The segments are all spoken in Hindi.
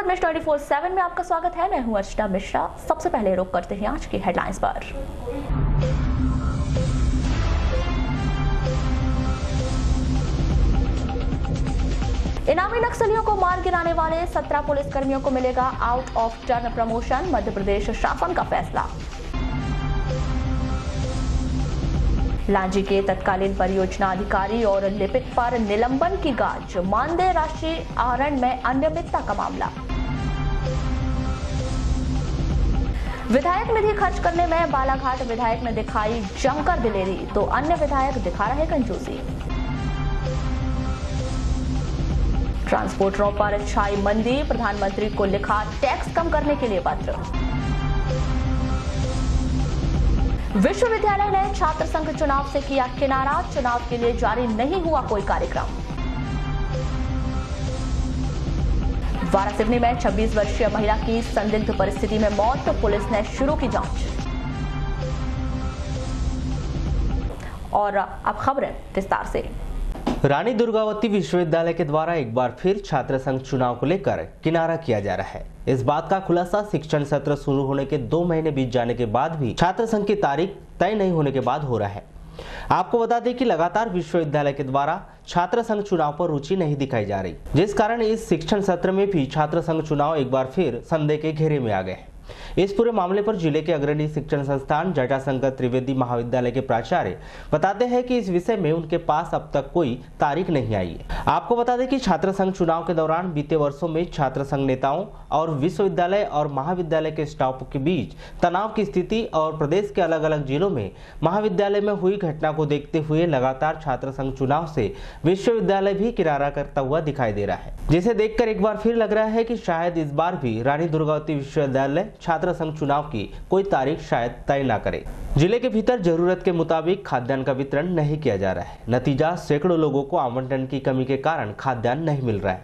हैदराबाद में 24/7 में आपका स्वागत है। मैं हूं अर्चना मिश्रा। सबसे पहले रुक करते हैं आज की हेडलाइंस पर। इनामी नक्सलियों को मार गिराने वाले 17 पुलिसकर्मियों को मिलेगा out of turn promotion, Madhya Pradesh शासन का फैसला। लांजी के तत्कालीन परियोजना अधिकारी और लिपिक पर निलंबन की गाज, मानदेय राशि आहरण में अनियमितता का मामला। विधायक निधि खर्च करने में बालाघाट विधायक ने दिखाई जमकर दिलेरी, तो अन्य विधायक दिखा रहे कंजूसी। ट्रांसपोर्टरों पर छाई मंदी, प्रधानमंत्री को लिखा टैक्स कम करने के लिए पत्र। विश्वविद्यालय ने छात्र संघ चुनाव से किया किनारा, चुनाव के लिए जारी नहीं हुआ कोई कार्यक्रम। वारासिवनी में 26 वर्षीय महिला की संदिग्ध परिस्थिति में मौत, पुलिस ने शुरू की जांच। और अब खबरें विस्तार से। रानी दुर्गावती विश्वविद्यालय के द्वारा एक बार फिर छात्र संघ चुनाव को लेकर किनारा किया जा रहा है। इस बात का खुलासा शिक्षण सत्र शुरू होने के 2 महीने बीत जाने के बाद भी छात्र संघ की तारीख तय नहीं होने के बाद हो रहा है। आपको बता दें कि लगातार विश्वविद्यालय के द्वारा छात्र संघ चुनाव पर रुचि नहीं दिखाई जा रही, जिस कारण इस शिक्षण सत्र में भी छात्र संघ चुनाव एक बार फिर संदेह के घेरे में आ गए हैं। इस पूरे मामले पर जिले के अग्रणी शिक्षण संस्थान जटाशंकर त्रिवेदी महाविद्यालय के प्राचार्य बताते हैं कि इस विषय में उनके पास अब तक कोई तारीख नहीं आई है। आपको बता दें कि छात्र संघ चुनाव के दौरान बीते वर्षों में छात्र संघ नेताओं और विश्वविद्यालय और महाविद्यालय के स्टाफ के बीच तनाव की स्थिति और प्रदेश के अलग अलग जिलों में महाविद्यालय में हुई घटना को देखते हुए लगातार छात्र संघ चुनाव से विश्वविद्यालय भी किनारा करता हुआ दिखाई दे रहा है, जिसे देखकर एक बार फिर लग रहा है कि शायद इस बार भी रानी दुर्गावती विश्वविद्यालय छात्र संघ चुनाव की कोई तारीख शायद तय ना करे। जिले के भीतर जरूरत के मुताबिक खाद्यान्न का वितरण नहीं किया जा रहा है। नतीजा, सैकड़ों लोगों को आवंटन की कमी के कारण खाद्यान्न नहीं मिल रहा है,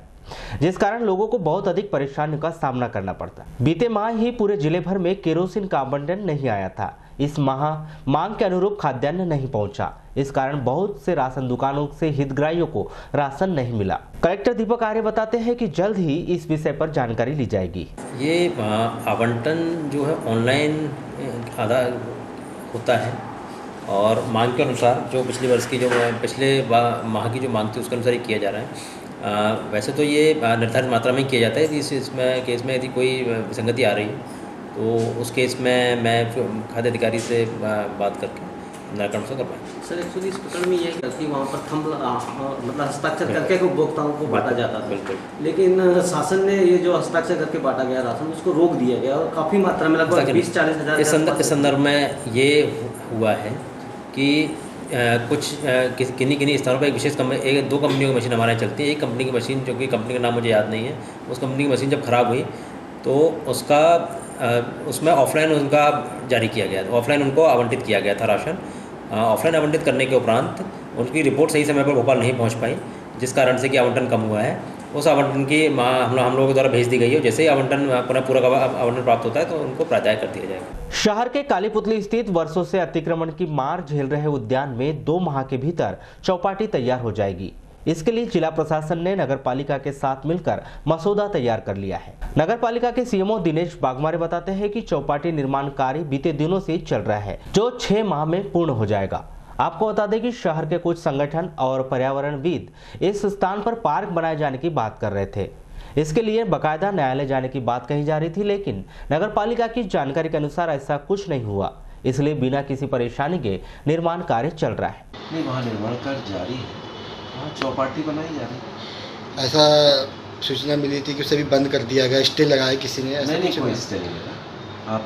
जिस कारण लोगों को बहुत अधिक परेशानियों का सामना करना पड़ता है। बीते माह ही पूरे जिले भर में केरोसिन का आवंटन नहीं आया था। इस माह मांग के अनुरूप खाद्यान्न नहीं पहुंचा। इस कारण बहुत से राशन दुकानों से हितग्राहियों को राशन नहीं मिला। कलेक्टर दीपक आर्य बताते हैं कि जल्द ही इस विषय पर जानकारी ली जाएगी। ये आवंटन जो है ऑनलाइन आधा होता है और मांग के अनुसार जो पिछले वर्ष की जो पिछले माह की जो मांग थी उसके अनुसार ही किया जा रहा है। वैसे तो ये निर्धारित मात्रा में किया जाता है। इसमें केस में यदि कोई विसंगति आ रही है तो उस केस में मैं खाद्य अधिकारी से बात करके निराकरण से करवाएं। सर एक्चुअली इस प्रकरण में ये गलती वहाँ पर थंब मतलब हस्ताक्षर करके उपभोक्ताओं को बांटा जाता था, बिल्कुल। लेकिन शासन ने ये जो हस्ताक्षर करके बांटा गया राशन उसको रोक दिया गया और काफ़ी मात्रा में लगभग 20-40 हज़ार। इस संदर्भ में ये हुआ है कि कुछ किन्हीं स्थानों पर एक विशेष 2 कंपनियों की मशीन हमारे यहाँ चलती है। एक कंपनी की मशीन, जो कि कंपनी का नाम मुझे याद नहीं है, उस कंपनी की मशीन जब ख़राब हुई तो उसमें ऑफलाइन उनका जारी किया गया, ऑफलाइन उनको आवंटित किया गया था राशन। ऑफलाइन आवंटित करने के उपरांत उनकी रिपोर्ट सही समय पर भोपाल नहीं पहुंच पाई, जिस कारण से कि आवंटन कम हुआ है। उस आवंटन की हम लोगों के द्वारा भेज दी गई है। जैसे ही आवंटन पूरा आवंटन प्राप्त होता है तो उनको प्राध्याय कर दिया जाएगा। शहर के कालीपुतली स्थित वर्षों से अतिक्रमण की मार झेल रहे उद्यान में 2 माह के भीतर चौपाटी तैयार हो जाएगी। इसके लिए जिला प्रशासन ने नगर पालिका के साथ मिलकर मसौदा तैयार कर लिया है। नगर पालिका के सीएमओ दिनेश बागमारे बताते हैं कि चौपाटी निर्माण कार्य बीते दिनों से चल रहा है, जो 6 माह में पूर्ण हो जाएगा। आपको बता दें कि शहर के कुछ संगठन और पर्यावरणविद इस स्थान पर पार्क बनाए जाने की बात कर रहे थे। इसके लिए बाकायदा न्यायालय जाने की बात कही जा रही थी, लेकिन नगर पालिका की जानकारी के अनुसार ऐसा कुछ नहीं हुआ। इसलिए बिना किसी परेशानी के निर्माण कार्य चल रहा है। नहीं, वहाँ निर्माण कार्य जारी है, वहाँ चौपाटी बनाई जा रही है। ऐसा सूचना मिली थी कि उसे भी बंद कर दिया गया, स्टे लगाया किसी ने? ऐसा नहीं, कोई स्टे नहीं लगा। आप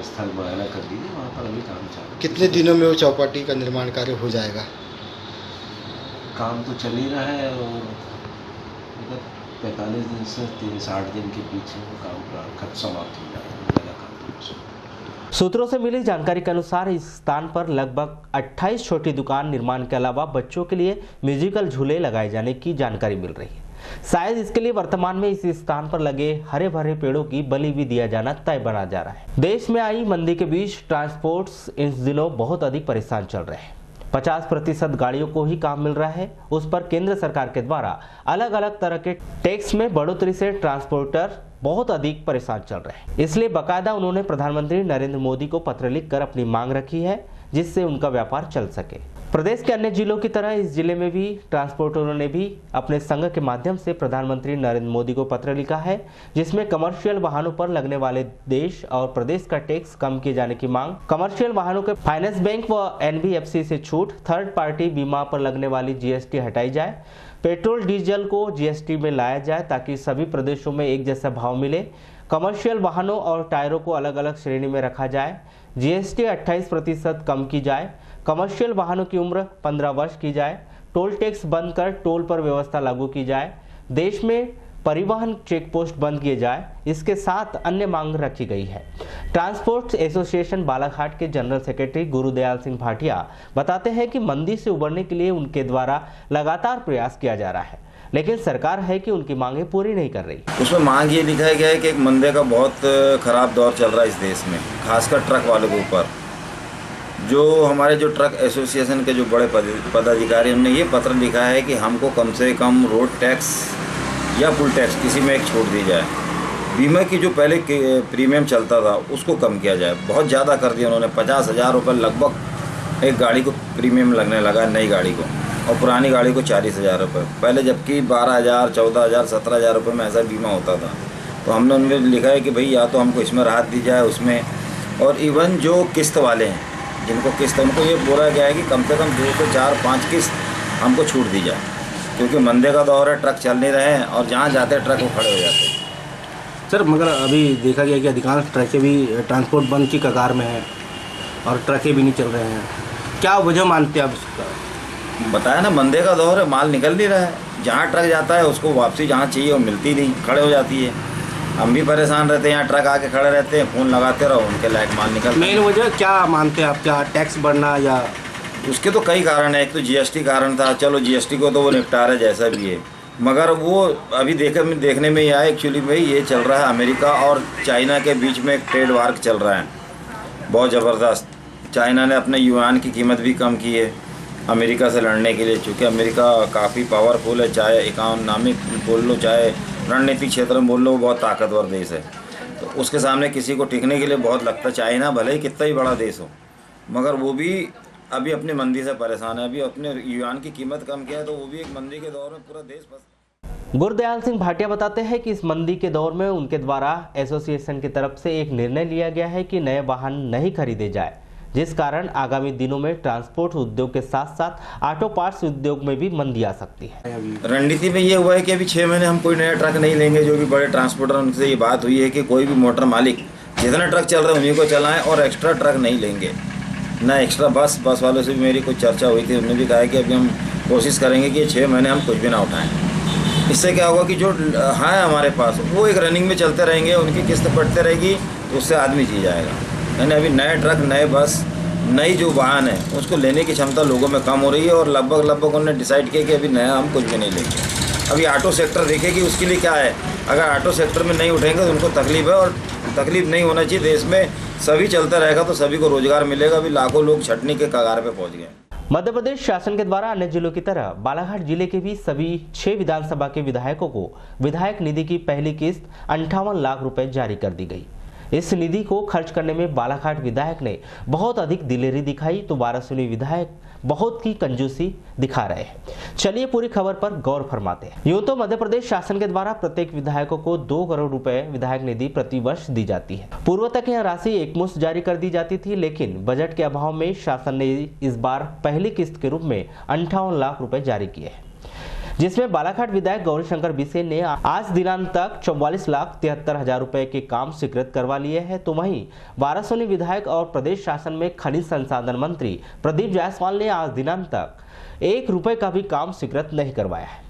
स्थल मुआयना कर दीजिए, वहाँ पर अभी काम चालू है। कितने दिनों में वो चौपाटी का निर्माण कार्य हो जाएगा? काम तो चल ही रहा है और 45 दिन से 60 दिन के पीछे वो काम समाप्त हो जाएगा। सूत्रों से मिली जानकारी के अनुसार इस स्थान पर लगभग 28 छोटी दुकान निर्माण के अलावा बच्चों के लिए म्यूजिकल झूले लगाए जाने की जानकारी मिल रही है। शायद इसके लिए वर्तमान में इस स्थान पर लगे हरे भरे पेड़ों की बलि भी दिया जाना तय बना जा रहा है। देश में आई मंदी के बीच ट्रांसपोर्ट्स इन दिनों बहुत अधिक परेशान चल रहे हैं। 50% गाड़ियों को ही काम मिल रहा है, उस पर केंद्र सरकार के द्वारा अलग अलग तरह के टैक्स में बढ़ोतरी से ट्रांसपोर्टर बहुत अधिक परेशान चल रहे हैं। इसलिए बाकायदा उन्होंने प्रधानमंत्री नरेंद्र मोदी को पत्र लिखकर अपनी मांग रखी है, जिससे उनका व्यापार चल सके। प्रदेश के अन्य जिलों की तरह इस जिले में भी ट्रांसपोर्टरों ने भी अपने संघ के माध्यम से प्रधानमंत्री नरेंद्र मोदी को पत्र लिखा है, जिसमें कमर्शियल वाहनों पर लगने वाले देश और प्रदेश का टैक्स कम किए जाने की मांग, कमर्शियल वाहनों के फाइनेंस बैंक व NBFC से छूट, थर्ड पार्टी बीमा पर लगने वाली GST हटाई जाए, पेट्रोल डीजल को GST में लाया जाए ताकि सभी प्रदेशों में एक जैसा भाव मिले, कमर्शियल वाहनों और टायरों को अलग अलग श्रेणी में रखा जाए, GST 28% कम की जाए, कमर्शियल वाहनों की उम्र 15 वर्ष की जाए, टोल टैक्स बंद कर टोल पर व्यवस्था लागू की जाए, देश में परिवहन चेक पोस्ट बंद किए जाए। इसके साथ अन्य मांग रखी गई है। ट्रांसपोर्ट एसोसिएशन बालाघाट के जनरल सेक्रेटरी गुरुदयाल सिंह भाटिया बताते हैं कि मंदी से उबरने के लिए उनके द्वारा लगातार प्रयास किया जा रहा है, लेकिन सरकार है कि उनकी मांगे पूरी नहीं कर रही। उसमें मांग ये लिखा गया है कि एक मंदे का बहुत खराब दौर चल रहा है इस देश में, खासकर ट्रक वालों के ऊपर। जो हमारे जो ट्रक एसोसिएशन के जो बड़े पदाधिकारी, उन्होंने ये पत्र लिखा है कि हमको कम से कम रोड टैक्स या फुल टैक्स किसी में एक छूट दी जाए। बीमा की जो पहले प्रीमियम चलता था उसको कम किया जाए। बहुत ज़्यादा कर दिया उन्होंने, 50,000 रुपये लगभग एक गाड़ी को प्रीमियम लगने लगा, नई गाड़ी को, और पुरानी गाड़ी को 40,000 रुपये। पहले जबकि 12,000, 14,000, 17,000 रुपये में ऐसा बीमा होता था। तो हमने उनमें लिखा है कि भाई या तो हमको इसमें राहत दी जाए उसमें, और इवन जो किस्त वाले हैं जिनको किस्त, उनको ये बोला गया है कि कम से कम 2 से 4-5 किस्त हमको छूट दी जाए, क्योंकि मंदे का दौर है, ट्रक चल नहीं रहे हैं और जहाँ जाते हैं ट्रक वो खड़े हो जाते हैं। सर, मगर अभी देखा गया कि अधिकांश ट्रकें भी ट्रांसपोर्ट बंद की कगार में हैं और ट्रकें भी नहीं चल रहे हैं, क्या वजह मानते हैं आप इसका? बताया ना, मंदे का दौर है, माल निकल नहीं रहा है। जहाँ ट्रक जाता है उसको वापसी जहाँ चाहिए वो मिलती नहीं, खड़े हो जाती है। हम भी परेशान रहते हैं, यहाँ ट्रक आके खड़े रहते हैं, फ़ोन लगाते रहो, उनके लायक माल निकल। मेन वजह क्या मानते हैं आप, क्या टैक्स बढ़ना या? उसके तो कई कारण है। एक तो GST कारण था, चलो GST को तो वो निपटा रहे जैसा भी है, मगर वो अभी देखने में ये आया एक्चुअली भाई ये चल रहा है अमेरिका और चाइना के बीच में एक ट्रेड वार चल रहा है बहुत ज़बरदस्त। चाइना ने अपने युआन की कीमत भी कम की है अमेरिका से लड़ने के लिए, चूँकि अमेरिका काफ़ी पावरफुल है, चाहे इकोनॉमिक बोल लो, चाहे रणनीतिक क्षेत्र में बोल लो, वो बहुत ताकतवर देश है। तो उसके सामने किसी को टिकने के लिए बहुत लगता है। चाइना भले ही कितना ही बड़ा देश हो, मगर वो भी अभी अपनी मंदी से परेशान है। अभी अपने युआन की कीमत कम किया है, तो वो भी एक मंदी के दौर में पूरा देश फंस। गुरुदयाल सिंह भाटिया बताते हैं कि इस मंदी के दौर में उनके द्वारा एसोसिएशन की तरफ से एक निर्णय लिया गया है कि नए वाहन नहीं खरीदे जाए, जिस कारण आगामी दिनों में ट्रांसपोर्ट उद्योग के साथ साथ ऑटो पार्ट्स उद्योग में भी मंदी आ सकती है। रणनीति में ये हुआ है कि अभी 6 महीने हम कोई नया ट्रक नहीं लेंगे। जो भी बड़े ट्रांसपोर्टर, उनसे ये बात हुई है कि कोई भी मोटर मालिक जितना ट्रक चल रहा है उन्हीं को चलाएं और एक्स्ट्रा ट्रक नहीं लेंगे, ना एक्स्ट्रा बस वालों से भी मेरी कुछ चर्चा हुई थी। उन्होंने भी कहा है कि अभी हम कोशिश करेंगे कि 6 महीने हम कुछ भी ना उठाएं। इससे क्या होगा कि जो है हमारे पास वो एक रनिंग में चलते रहेंगे, उनकी किस्त बढ़ते रहेगी, तो उससे आदमी जी जाएगा। यानी अभी नए ट्रक, नए बस, नई जो वाहन है उसको लेने की क्षमता लोगों में कम हो रही है और लगभग उन्होंने डिसाइड किया कि अभी नया हम कुछ भी नहीं लेंगे। अभी ऑटो सेक्टर देखेगी, उसके लिए क्या है, अगर ऑटो सेक्टर में नहीं उठेंगे तो उनको तकलीफ है, और तकलीफ नहीं होना चाहिए। देश में सभी चलता रहेगा तो सभी को रोजगार मिलेगा। अभी लाखों लोग छटनी के कगार पे पहुंच गए। मध्य प्रदेश शासन के द्वारा अन्य जिलों की तरह बालाघाट जिले के भी सभी 6 विधानसभा के विधायकों को विधायक निधि की पहली किस्त 58 लाख रुपए जारी कर दी गई। इस निधि को खर्च करने में बालाघाट विधायक ने बहुत अधिक दिलेरी दिखाई तो वाराणसी विधायक बहुत ही कंजूसी दिखा रहे हैं। चलिए पूरी खबर पर गौर फरमाते हैं। यूं तो मध्य प्रदेश शासन के द्वारा प्रत्येक विधायकों को 2 करोड़ रुपए विधायक निधि प्रति वर्ष दी जाती है। पूर्व तक यह राशि एकमुश्त जारी कर दी जाती थी, लेकिन बजट के अभाव में शासन ने इस बार पहली किस्त के रूप में 58 लाख रुपए जारी किए हैं, जिसमें बालाघाट विधायक गौरीशंकर बिसेन ने आज दिनांक तक 44,73,000 रुपए के काम स्वीकृत करवा लिए हैं। तो वहीं वाराणसी विधायक और प्रदेश शासन में खनिज संसाधन मंत्री प्रदीप जायसवाल ने आज दिनांक तक 1 रुपए का भी काम स्वीकृत नहीं करवाया है।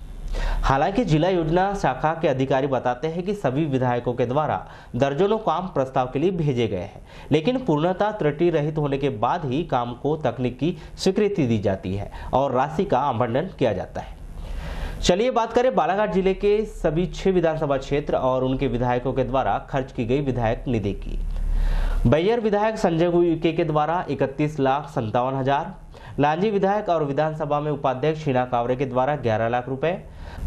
हालांकि जिला योजना शाखा के अधिकारी बताते हैं कि सभी विधायकों के द्वारा दर्जनों काम प्रस्ताव के लिए भेजे गए हैं, लेकिन पूर्णतः त्रुटि रहित होने के बाद ही काम को तकनीकी स्वीकृति दी जाती है और राशि का आवंटन किया जाता है। चलिए बात करें बालाघाट जिले के सभी 6 विधानसभा क्षेत्र और उनके विधायकों के द्वारा खर्च की गई विधायक निधि की। बैयर विधायक संजय उइके के द्वारा 31,57,000, लांजी विधायक और विधानसभा में उपाध्यक्ष हीना कावरे के द्वारा 11 लाख रुपए,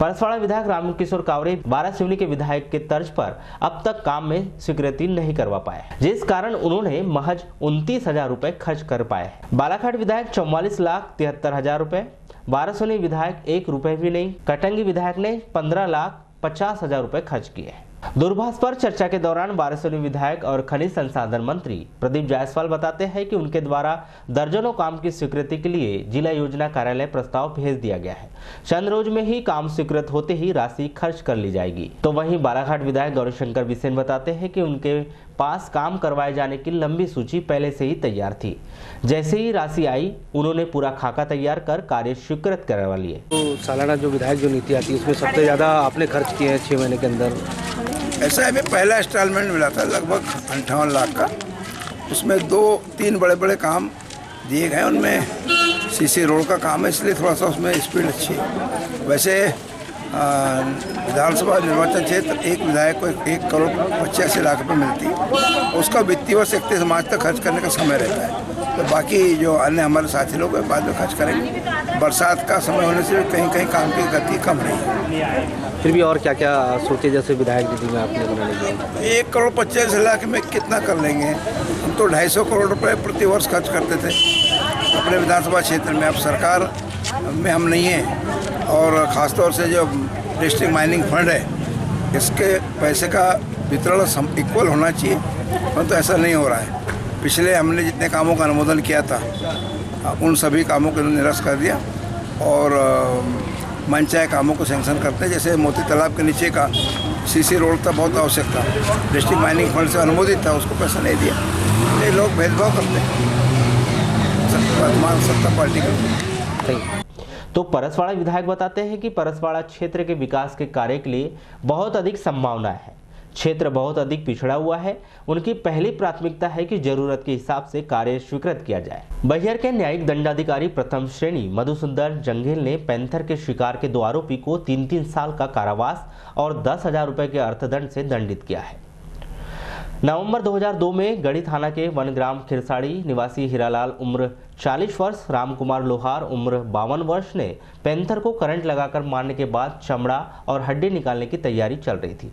परसवाड़ा विधायक रामकिशोर कावरे बारासिवनी के विधायक के तर्ज पर अब तक काम में स्वीकृति नहीं करवा पाए, जिस कारण उन्होंने महज 29,000 रुपए खर्च कर पाए। बालाघाट विधायक 44,73,000 रुपए, बारासिवनी विधायक 1 रुपए भी नहीं, कटंगी विधायक ने 15,50,000 रुपए खर्च किए। दूरभाष पर चर्चा के दौरान बारासिवनी विधायक और खनिज संसाधन मंत्री प्रदीप जायसवाल बताते हैं कि उनके द्वारा दर्जनों काम की स्वीकृति के लिए जिला योजना कार्यालय प्रस्ताव भेज दिया गया है। चंद रोज में ही काम स्वीकृत होते ही राशि खर्च कर ली जाएगी। तो वहीं बालाघाट विधायक गौरीशंकर बिसेन बताते हैं कि उनके पास काम करवाए जाने की लंबी सूची पहले से ही तैयार थी। जैसे ही राशि आई, उन्होंने पूरा खाका तैयार कर कार्य स्वीकृत करवा लिए। तो सालाना जो विधायक जो नीति आती है उसमें सबसे ज़्यादा आपने खर्च किए हैं 6 महीने के अंदर। ऐसा है, पहला इंस्टॉलमेंट मिला था लगभग 58 लाख का, उसमें 2-3 बड़े काम दिए गए। उनमें सीसी रोड का काम है, इसलिए थोड़ा सा उसमें स्पीड अच्छी है। वैसे विधानसभा निर्वाचन क्षेत्र एक विधायक को 1 करोड़ 85 लाख रुपये मिलती है। उसका वित्तीय वर्ष 31 मार्च तक खर्च करने का समय रहता है, तो बाकी जो अन्य हमारे साथी लोग हैं बाद में खर्च करेंगे। बरसात का समय होने से कहीं कहीं काम की गति कम रही है। फिर भी और क्या क्या सोचे जैसे विधायक निधि में आपने बना ली? 1 करोड़ 85 लाख में कितना कर लेंगे? हम तो 250 करोड़ रुपए प्रति वर्ष खर्च करते थे अपने विधानसभा क्षेत्र में। अब सरकार में हम नहीं हैं, और ख़ासतौर से जो डिस्ट्रिक्ट माइनिंग फंड है, इसके पैसे का वितरण इक्वल होना चाहिए, परंतु ऐसा नहीं हो रहा है। पिछले हमने जितने कामों का अनुमोदन किया था, उन सभी कामों को निरस्त कर दिया और मनचाहे कामों को सैंक्शन करते हैं। जैसे मोती तालाब के नीचे का सीसी रोड था, बहुत आवश्यक था, डिस्ट्रिक्ट माइनिंग फंड से अनुमोदित था, उसको पैसा नहीं दिया। ये लोग भेदभाव करते हैं, वर्तमान सत्ता पार्टी करते हैं। तो परसवाड़ा विधायक बताते हैं कि परसवाड़ा क्षेत्र के विकास के कार्य के लिए बहुत अधिक संभावना है। क्षेत्र बहुत अधिक पिछड़ा हुआ है। उनकी पहली प्राथमिकता है कि जरूरत के हिसाब से कार्य स्वीकृत किया जाए। बैहर के न्यायिक दंडाधिकारी प्रथम श्रेणी मधुसुंदर जंघेल ने पैंथर के शिकार के 2 आरोपी को 3-3 साल का कारावास और 10,000 रुपए के अर्थदंड से दंडित किया है। नवंबर 2002 में गढ़ी थाना के वनग्राम खिरसाड़ी निवासी हीरालाल उम्र 40 वर्ष, रामकुमार लोहार उम्र 52 वर्ष ने पैंथर को करंट लगाकर मारने के बाद चमड़ा और हड्डी निकालने की तैयारी चल रही थी।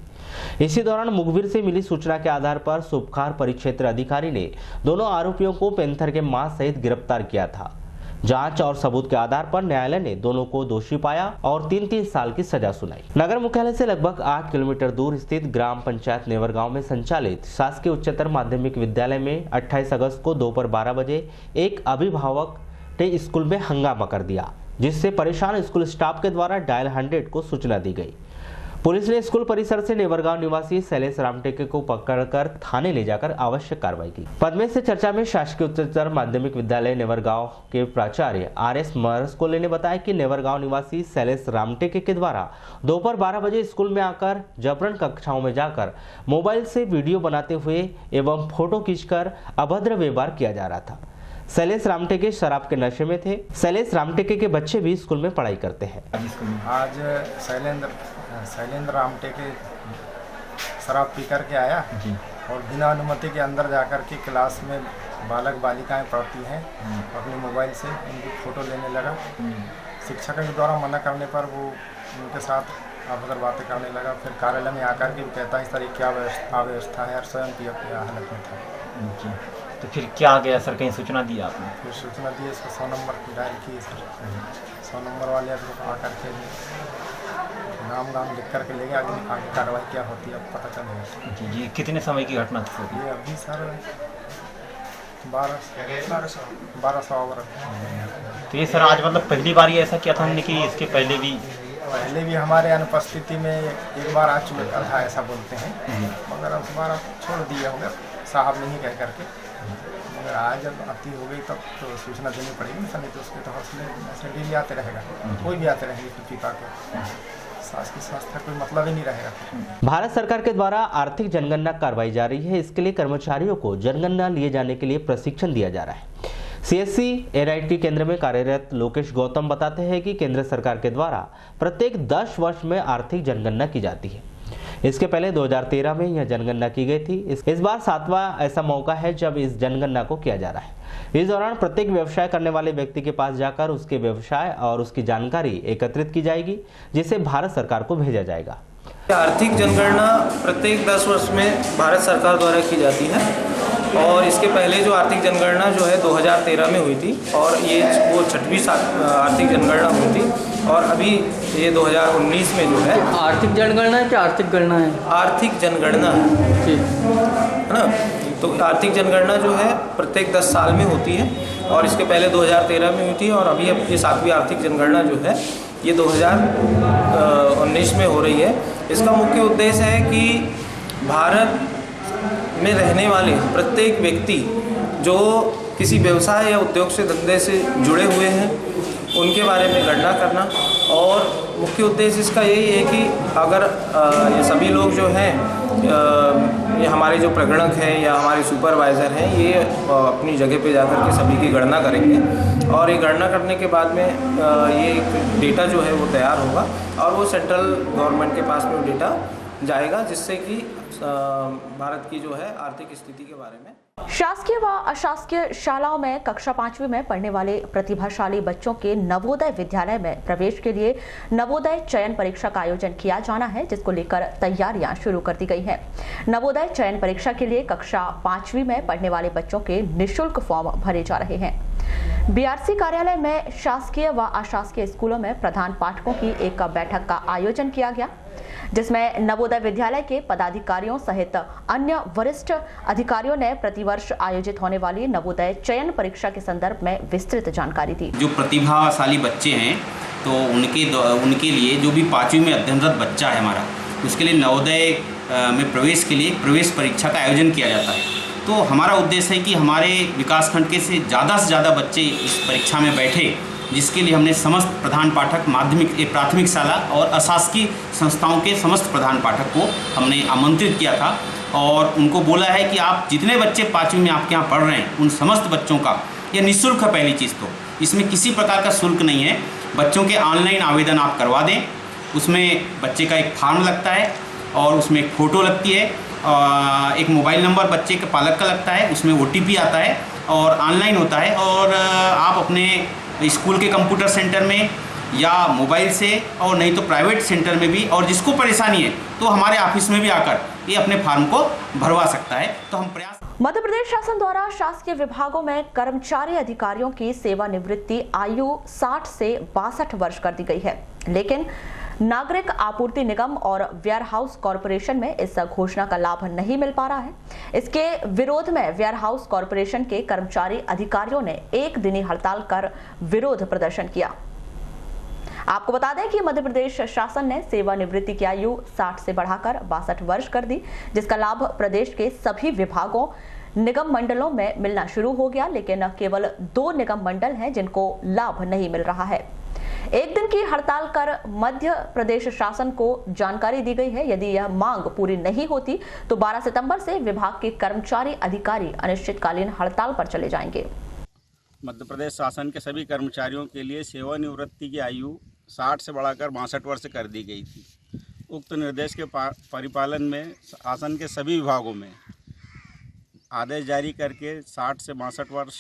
इसी दौरान मुखबिर से मिली सूचना के आधार पर सुपखार परिक्षेत्र अधिकारी ने दोनों आरोपियों को पैंथर के मांस सहित गिरफ्तार किया था। जांच और सबूत के आधार पर न्यायालय ने दोनों को दोषी पाया और 3-3 साल की सजा सुनाई। नगर मुख्यालय से लगभग 8 किलोमीटर दूर स्थित ग्राम पंचायत नेवरगांव में संचालित शासकीय उच्चतर माध्यमिक विद्यालय में 28 अगस्त को दोपहर 12 बजे एक अभिभावक ने स्कूल में हंगामा कर दिया, जिससे परेशान स्कूल स्टाफ के द्वारा डायल 100 को सूचना दी गई। पुलिस ने स्कूल परिसर से नेवरगांव निवासी शैलेश रामटेके को पकड़कर थाने ले जाकर आवश्यक कार्रवाई की। पद्मे से चर्चा में शासकीय उच्चतर माध्यमिक विद्यालय नेवरगांव के प्राचार्य RS मरस्कोले ने बताया कि नेवरगांव निवासी शैलेश रामटेके के द्वारा दोपहर 12 बजे स्कूल में आकर जबरन कक्षाओं में जाकर मोबाइल से वीडियो बनाते हुए एवं फोटो खींचकर अभद्र व्यवहार किया जा रहा था। शैलेश रामटेके शराब के नशे में थे। शैलेश रामटेके के बच्चे भी स्कूल में पढ़ाई करते हैं। आज शैलेंद्र रामटेके शराब पी करके आया और बिना अनुमति के अंदर जाकर के क्लास में बालक बालिकाएं पढ़ती हैं, अपने मोबाइल से उनकी फ़ोटो लेने लगा। शिक्षक के द्वारा मना करने पर वो उनके साथ अभद्र बातें करने लगा। फिर कार्यालय में आकर के कहता है इस तरह क्या अव्यवस्था है, और स्वयं पिया हालत में था। तो फिर क्या गया सर, कहीं सूचना दी आपने? फिर सूचना दी, इसको 100 नंबर की डायल की सर। 100 नंबर वाले आकर के नाम लिख करके ले गए। आगे कार्रवाई क्या होती है अब पता चलेगा। जी कितने समय की घटना थी? ये अभी सर 1200 ओवर। तो ये सर आज मतलब पहली बार ही ऐसा किया था हमने कि इसके पहले भी हमारे अनुपस्थिति में एक बार आ चुका था ऐसा बोलते हैं, मगर अब हमारा छोड़ दिया होगा साहब नहीं कह करके। मगर आज जब आती हो गई तब तो सूचना देनी पड़ेगी ना, नहीं तो उसके तो हौसले डेली आते रहेगा, कोई भी आते रहेंगे तो पीपा के सास की संस्था कोई मतलब ही नहीं रहेगा। भारत सरकार के द्वारा आर्थिक जनगणना करवाई जा रही है। इसके लिए कर्मचारियों को जनगणना लिए जाने के लिए प्रशिक्षण दिया जा रहा है। CSC NIT केंद्र में कार्यरत लोकेश गौतम बताते हैं कि केंद्र सरकार के द्वारा प्रत्येक 10 वर्ष में आर्थिक जनगणना की जाती है। इसके पहले 2013 में यह जनगणना की गई थी। इस बार 7वां ऐसा मौका है जब इस जनगणना को किया जा रहा है। इस दौरान प्रत्येक व्यवसाय करने वाले व्यक्ति के पास जाकर उसके व्यवसाय और उसकी जानकारी एकत्रित की जाएगी, जिसे भारत सरकार को भेजा जाएगा। आर्थिक जनगणना प्रत्येक 10 वर्ष में भारत सरकार द्वारा की जाती है और इसके पहले जो आर्थिक जनगणना जो है 2013 में हुई थी और ये वो 6वीं आर्थिक जनगणना हुई थी और अभी ये 2019 में जो है आर्थिक जनगणना है क्या आर्थिक गणना है? आर्थिक जनगणना है ना। तो आर्थिक जनगणना जो है प्रत्येक 10 साल में होती है और इसके पहले 2013 में हुई थी और अभी ये 7वीं आर्थिक जनगणना जो है ये 2019 में हो रही है। इसका मुख्य उद्देश्य है कि भारत में रहने वाले प्रत्येक व्यक्ति जो किसी व्यवसाय या उद्योग से धंधे से जुड़े हुए हैं उनके बारे में गणना करना और मुख्य उद्देश्य इसका यही है कि अगर ये सभी लोग जो हैं ये हमारे जो प्रगणक हैं या हमारे सुपरवाइज़र हैं ये अपनी जगह पे जाकर के सभी की गणना करेंगे और ये गणना करने के बाद में ये डेटा जो है वो तैयार होगा और वो सेंट्रल गवर्नमेंट के पास में वो डेटा जाएगा, जिससे कि भारत की जो है आर्थिक स्थिति के बारे में। शासकीय व अशासकीय शालाओं में कक्षा 5वीं में पढ़ने वाले प्रतिभाशाली बच्चों के नवोदय विद्यालय में प्रवेश के लिए नवोदय चयन परीक्षा का आयोजन किया जाना है, जिसको लेकर तैयारियां शुरू कर दी गई हैं। नवोदय चयन परीक्षा के लिए कक्षा 5वीं में पढ़ने वाले बच्चों के निःशुल्क फॉर्म भरे जा रहे हैं। बीआरसी कार्यालय में शासकीय व अशासकीय स्कूलों में प्रधान पाठकों की एक बैठक का आयोजन किया गया, जिसमें नवोदय विद्यालय के पदाधिकारियों सहित अन्य वरिष्ठ अधिकारियों ने प्रतिवर्ष आयोजित होने वाली नवोदय चयन परीक्षा के संदर्भ में विस्तृत जानकारी दी। जो प्रतिभाशाली बच्चे हैं तो उनके लिए जो भी 5वीं में अध्ययनरत बच्चा है हमारा, उसके लिए नवोदय में प्रवेश के लिए प्रवेश परीक्षा का आयोजन किया जाता है। तो हमारा उद्देश्य है कि हमारे विकासखंड के से ज़्यादा बच्चे इस परीक्षा में बैठे, जिसके लिए हमने समस्त प्रधान पाठक माध्यमिक प्राथमिक शाला और अशासकीय संस्थाओं के समस्त प्रधान पाठक को हमने आमंत्रित किया था और उनको बोला है कि आप जितने बच्चे 5वीं में आपके यहाँ पढ़ रहे हैं उन समस्त बच्चों का यह निःशुल्क है। पहली चीज़ तो इसमें किसी प्रकार का शुल्क नहीं है। बच्चों के ऑनलाइन आवेदन आप करवा दें, उसमें बच्चे का एक फॉर्म लगता है और उसमें एक फ़ोटो लगती है, एक मोबाइल नंबर बच्चे के पालक का लगता है, उसमें OTP आता है और ऑनलाइन होता है और आप अपने स्कूल के कंप्यूटर सेंटर में या मोबाइल से और नहीं तो प्राइवेट सेंटर में भी, और जिसको परेशानी है तो हमारे ऑफिस में भी आकर ये अपने फॉर्म को भरवा सकता है। तो हम प्रयास। मध्य प्रदेश शासन द्वारा शासकीय विभागों में कर्मचारी अधिकारियों की सेवानिवृत्ति आयु 60 से 62 वर्ष कर दी गई है, लेकिन नागरिक आपूर्ति निगम और वेयर हाउस कॉरपोरेशन में इस घोषणा का लाभ नहीं मिल पा रहा है। इसके विरोध में वेयर हाउस कॉरपोरेशन के कर्मचारी अधिकारियों ने एक दिनी हड़ताल कर विरोध प्रदर्शन किया। आपको बता दें कि मध्य प्रदेश शासन ने सेवानिवृत्ति की आयु 60 से बढ़ाकर 62 वर्ष कर दी, जिसका लाभ प्रदेश के सभी विभागों निगम मंडलों में मिलना शुरू हो गया, लेकिन केवल 2 निगम मंडल हैं जिनको लाभ नहीं मिल रहा है। एक दिन की हड़ताल कर मध्य प्रदेश शासन को जानकारी दी गई है, यदि यह मांग पूरी नहीं होती तो 12 सितंबर से विभाग के कर्मचारी अधिकारी अनिश्चितकालीन हड़ताल पर चले जाएंगे। मध्य प्रदेश शासन के सभी कर्मचारियों के लिए सेवानिवृत्ति की आयु 60 से बढ़ाकर 62 वर्ष कर दी गई थी। उक्त निर्देश के परिपालन में शासन के सभी विभागों में आदेश जारी करके 60 से 62 वर्ष